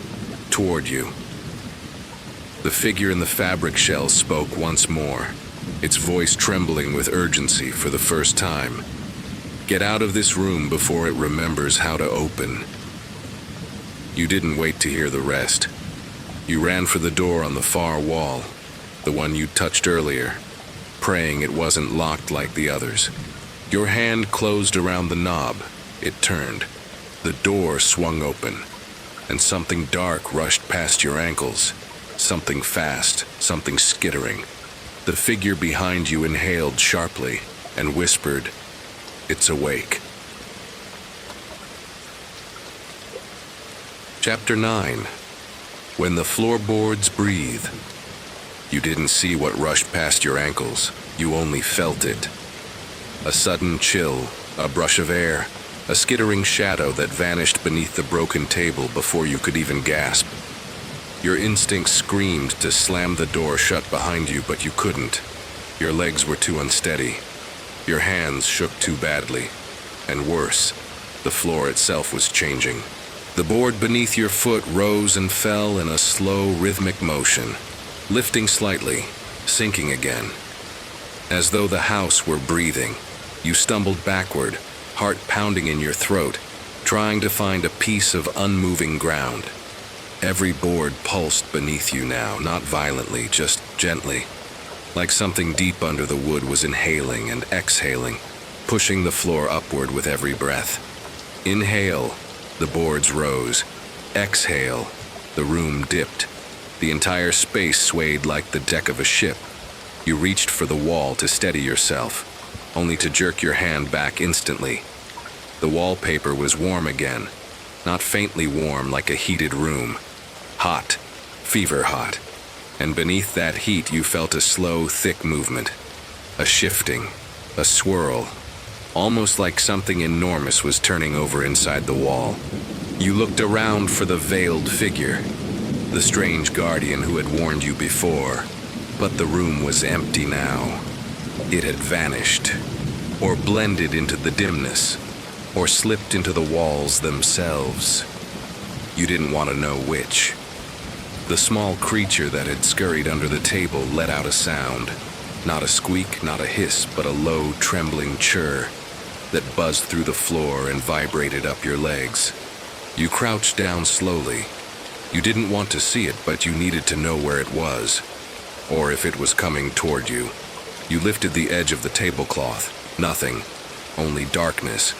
toward you. The figure in the fabric shell spoke once more, its voice trembling with urgency for the first time. "Get out of this room before it remembers how to open." You didn't wait to hear the rest. You ran for the door on the far wall, the one you touched earlier, praying it wasn't locked like the others. Your hand closed around the knob. It turned. The door swung open, and something dark rushed past your ankles. Something fast, something skittering. The figure behind you inhaled sharply and whispered, "It's awake." Chapter 9. When the floorboards breathe. You didn't see what rushed past your ankles. You only felt it. A sudden chill, a brush of air, a skittering shadow that vanished beneath the broken table before you could even gasp. Your instinct screamed to slam the door shut behind you, but you couldn't. Your legs were too unsteady. Your hands shook too badly. And worse, the floor itself was changing. The board beneath your foot rose and fell in a slow, rhythmic motion, lifting slightly, sinking again. As though the house were breathing, you stumbled backward, heart pounding in your throat, trying to find a piece of unmoving ground. Every board pulsed beneath you now, not violently, just gently, like something deep under the wood was inhaling and exhaling, pushing the floor upward with every breath. Inhale, the boards rose. Exhale, the room dipped. The entire space swayed like the deck of a ship. You reached for the wall to steady yourself, only to jerk your hand back instantly. The wallpaper was warm again, not faintly warm like a heated room. Hot, fever hot. And beneath that heat you felt a slow, thick movement. A shifting, a swirl, almost like something enormous was turning over inside the wall. You looked around for the veiled figure, the strange guardian who had warned you before, but the room was empty now. It had vanished, or blended into the dimness, or slipped into the walls themselves. You didn't want to know which. The small creature that had scurried under the table let out a sound. Not a squeak, not a hiss, but a low, trembling chirr that buzzed through the floor and vibrated up your legs. You crouched down slowly. You didn't want to see it, but you needed to know where it was, or if it was coming toward you. You lifted the edge of the tablecloth. Nothing, only darkness.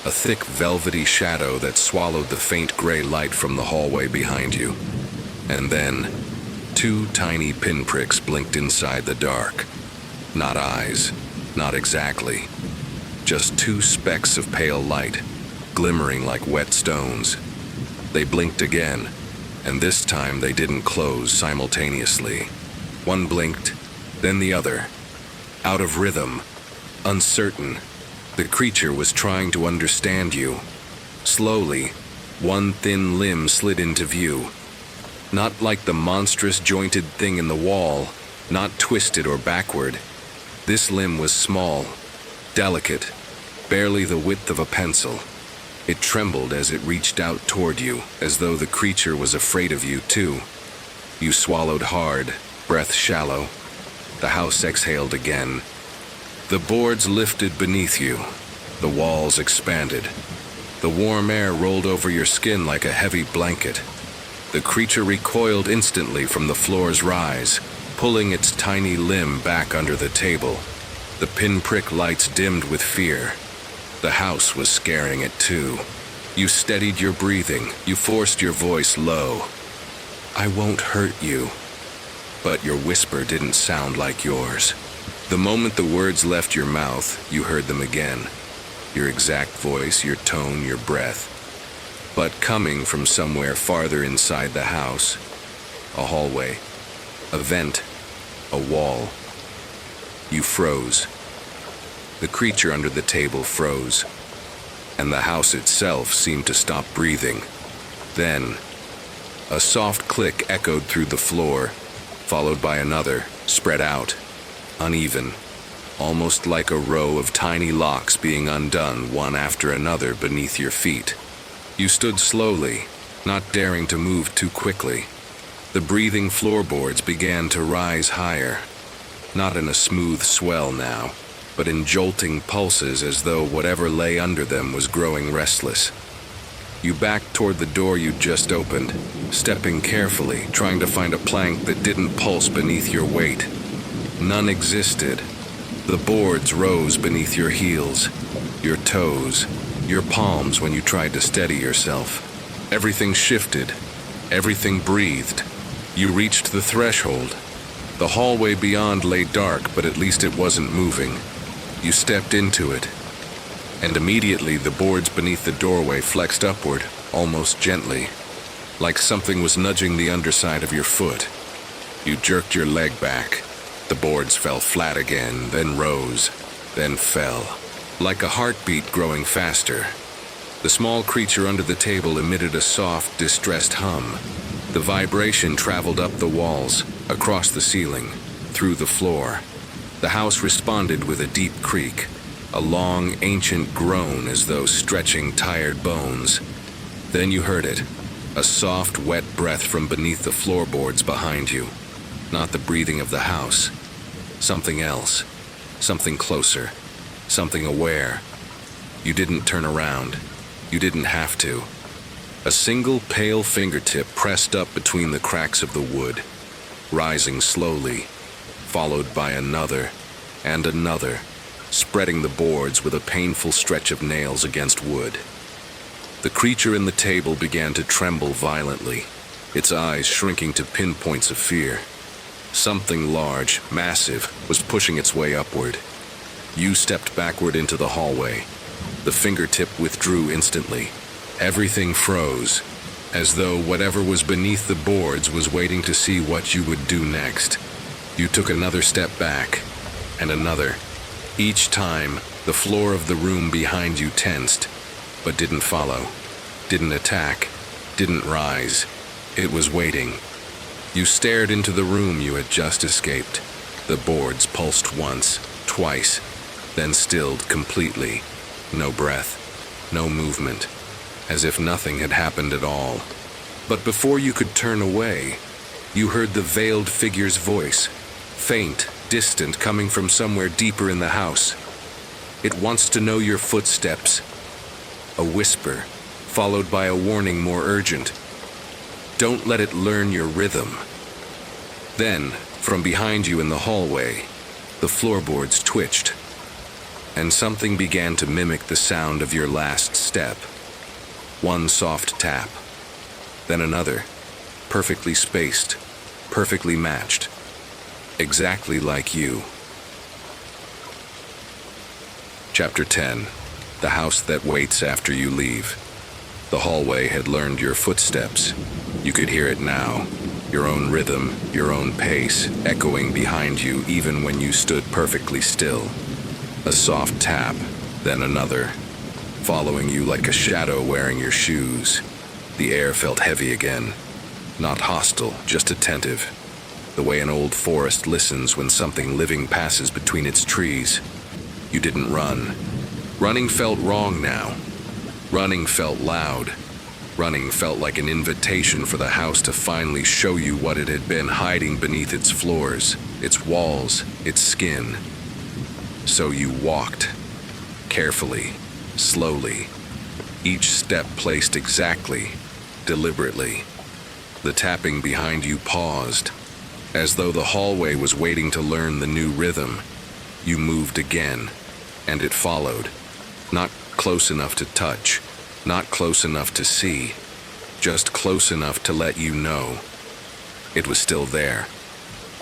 A thick, velvety shadow that swallowed the faint gray light from the hallway behind you. And then, two tiny pinpricks blinked inside the dark. Not eyes, not exactly. Just two specks of pale light, glimmering like wet stones. They blinked again, and this time they didn't close simultaneously. One blinked, then the other. Out of rhythm, uncertain, the creature was trying to understand you. Slowly, one thin limb slid into view. Not like the monstrous jointed thing in the wall, not twisted or backward. This limb was small, delicate, barely the width of a pencil. It trembled as it reached out toward you, as though the creature was afraid of you too. You swallowed hard, breath shallow. The house exhaled again. The boards lifted beneath you. The walls expanded. The warm air rolled over your skin like a heavy blanket. The creature recoiled instantly from the floor's rise, pulling its tiny limb back under the table. The pinprick lights dimmed with fear. The house was scaring it too. You steadied your breathing. You forced your voice low. "I won't hurt you." But your whisper didn't sound like yours. The moment the words left your mouth, you heard them again. Your exact voice, your tone, your breath. But coming from somewhere farther inside the house. A hallway. A vent. A wall. You froze. The creature under the table froze. And the house itself seemed to stop breathing. Then, a soft click echoed through the floor, followed by another, spread out, uneven, almost like a row of tiny locks being undone one after another beneath your feet. You stood slowly, not daring to move too quickly. The breathing floorboards began to rise higher, not in a smooth swell now, but in jolting pulses as though whatever lay under them was growing restless. You backed toward the door you'd just opened, stepping carefully, trying to find a plank that didn't pulse beneath your weight. None existed. The boards rose beneath your heels, your toes, your palms when you tried to steady yourself. Everything shifted. Everything breathed. You reached the threshold. The hallway beyond lay dark, but at least it wasn't moving. You stepped into it, and immediately the boards beneath the doorway flexed upward, almost gently, like something was nudging the underside of your foot. You jerked your leg back. The boards fell flat again, then rose, then fell, like a heartbeat growing faster. The small creature under the table emitted a soft, distressed hum. The vibration traveled up the walls, across the ceiling, through the floor. The house responded with a deep creak, a long, ancient groan as though stretching tired bones. Then you heard it, a soft, wet breath from beneath the floorboards behind you. Not the breathing of the house. Something else. Something closer. Something aware. You didn't turn around. You didn't have to. A single pale fingertip pressed up between the cracks of the wood, rising slowly, followed by another and another, spreading the boards with a painful stretch of nails against wood. The creature in the table began to tremble violently, its eyes shrinking to pinpoints of fear. Something large, massive, was pushing its way upward. You stepped backward into the hallway. The fingertip withdrew instantly. Everything froze, as though whatever was beneath the boards was waiting to see what you would do next. You took another step back, and another. Each time, the floor of the room behind you tensed, but didn't follow, didn't attack, didn't rise. It was waiting. You stared into the room you had just escaped. The boards pulsed once, twice, then stilled completely. No breath, no movement, as if nothing had happened at all. But before you could turn away, you heard the veiled figure's voice, faint, distant, coming from somewhere deeper in the house. It wants to know your footsteps. A whisper, followed by a warning more urgent. Don't let it learn your rhythm. Then, from behind you in the hallway, the floorboards twitched, and something began to mimic the sound of your last step. One soft tap, then another, perfectly spaced, perfectly matched, exactly like you. Chapter 10. The House That Waits After You Leave. The hallway had learned your footsteps. You could hear it now, your own rhythm, your own pace, echoing behind you even when you stood perfectly still. A soft tap, then another, following you like a shadow wearing your shoes. The air felt heavy again, not hostile, just attentive, the way an old forest listens when something living passes between its trees. You didn't run. Running felt wrong now. Running felt loud. Running felt like an invitation for the house to finally show you what it had been hiding beneath its floors, its walls, its skin. So you walked, carefully, slowly, each step placed exactly, deliberately. The tapping behind you paused, as though the hallway was waiting to learn the new rhythm. You moved again, and it followed. Not close enough to touch, not close enough to see, just close enough to let you know. It was still there.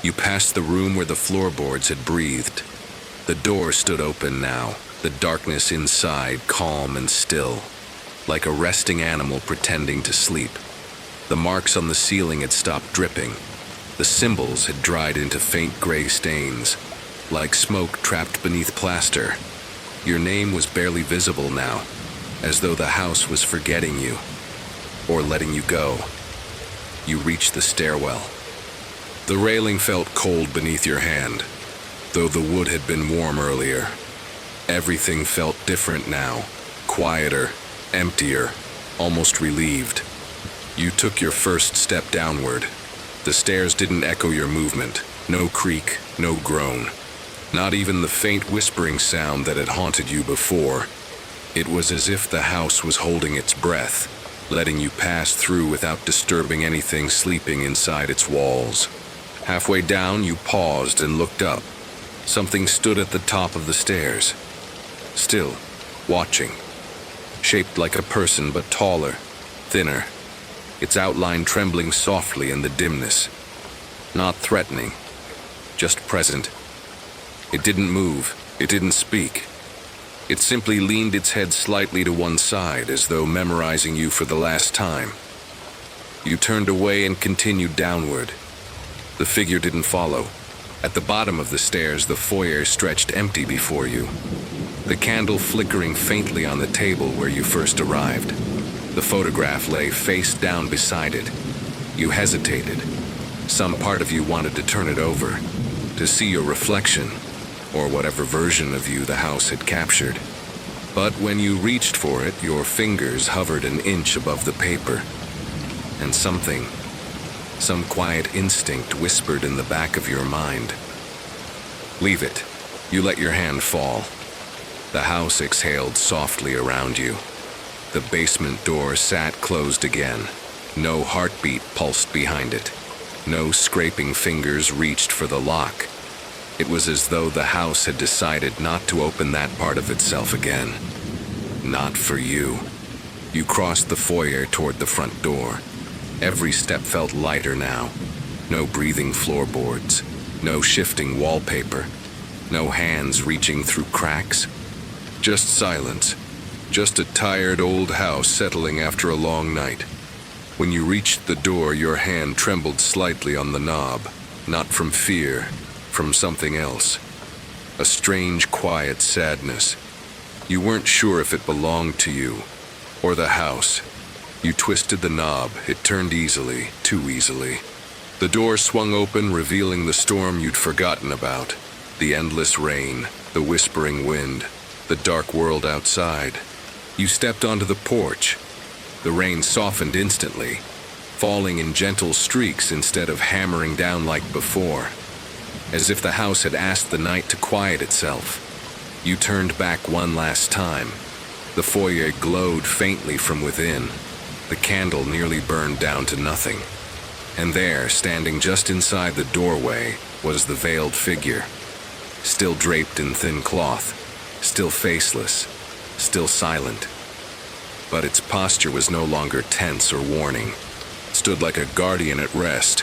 You passed the room where the floorboards had breathed. The door stood open now, the darkness inside calm and still, like a resting animal pretending to sleep. The marks on the ceiling had stopped dripping. The symbols had dried into faint gray stains, like smoke trapped beneath plaster. Your name was barely visible now, as though the house was forgetting you, or letting you go. You reached the stairwell. The railing felt cold beneath your hand, though the wood had been warm earlier. Everything felt different now, quieter, emptier, almost relieved. You took your first step downward. The stairs didn't echo your movement. No creak, no groan. Not even the faint whispering sound that had haunted you before. It was as if the house was holding its breath, letting you pass through without disturbing anything sleeping inside its walls. Halfway down, you paused and looked up. Something stood at the top of the stairs, still, watching. Shaped like a person, but taller, thinner, its outline trembling softly in the dimness. Not threatening, just present. It didn't move, it didn't speak. It simply leaned its head slightly to one side, as though memorizing you for the last time. You turned away and continued downward. The figure didn't follow. At the bottom of the stairs, the foyer stretched empty before you, the candle flickering faintly on the table where you first arrived. The photograph lay face down beside it. You hesitated. Some part of you wanted to turn it over, to see your reflection, or whatever version of you the house had captured. But when you reached for it, your fingers hovered an inch above the paper, and something, some quiet instinct whispered in the back of your mind. Leave it. You let your hand fall. The house exhaled softly around you. The basement door sat closed again. No heartbeat pulsed behind it. No scraping fingers reached for the lock. It was as though the house had decided not to open that part of itself again. Not for you. You crossed the foyer toward the front door. Every step felt lighter now. No breathing floorboards. No shifting wallpaper. No hands reaching through cracks. Just silence. Just a tired old house settling after a long night. When you reached the door, your hand trembled slightly on the knob. Not from fear, from something else. A strange, quiet sadness. You weren't sure if it belonged to you, or the house. You twisted the knob. It turned easily, too easily. The door swung open, revealing the storm you'd forgotten about. The endless rain, the whispering wind, the dark world outside. You stepped onto the porch. The rain softened instantly, falling in gentle streaks instead of hammering down like before, as if the house had asked the night to quiet itself. You turned back one last time. The foyer glowed faintly from within. The candle nearly burned down to nothing. And there, standing just inside the doorway, was the veiled figure, still draped in thin cloth, still faceless, still silent. But its posture was no longer tense or warning. It stood like a guardian at rest,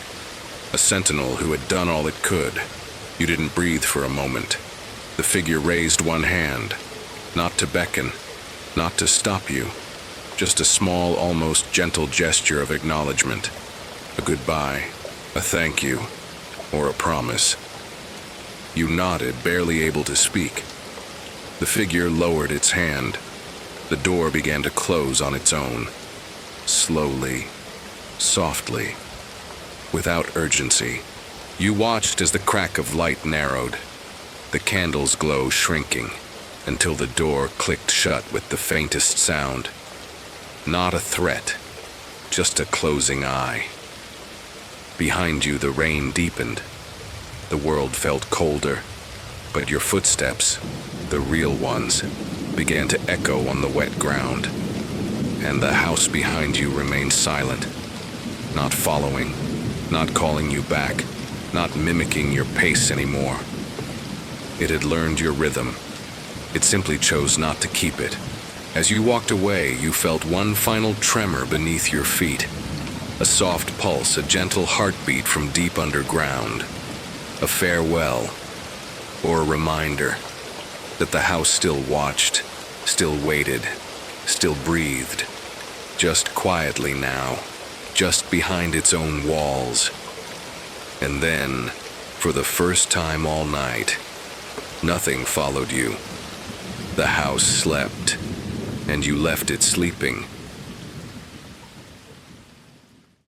a sentinel who had done all it could. You didn't breathe for a moment. The figure raised one hand, not to beckon, not to stop you, just a small, almost gentle gesture of acknowledgement. A goodbye, a thank you, or a promise. You nodded, barely able to speak. The figure lowered its hand. The door began to close on its own, slowly, softly, without urgency. You watched as the crack of light narrowed, the candle's glow shrinking, until the door clicked shut with the faintest sound. Not a threat, just a closing eye. Behind you, the rain deepened. The world felt colder, but your footsteps, the real ones, began to echo on the wet ground. And the house behind you remained silent, not following, not calling you back, not mimicking your pace anymore. It had learned your rhythm. It simply chose not to keep it. As you walked away, you felt one final tremor beneath your feet. A soft pulse, a gentle heartbeat from deep underground. A farewell, or a reminder that the house still watched, still waited, still breathed. Just quietly now, just behind its own walls. And then, for the first time all night, nothing followed you. The house slept, and you left it sleeping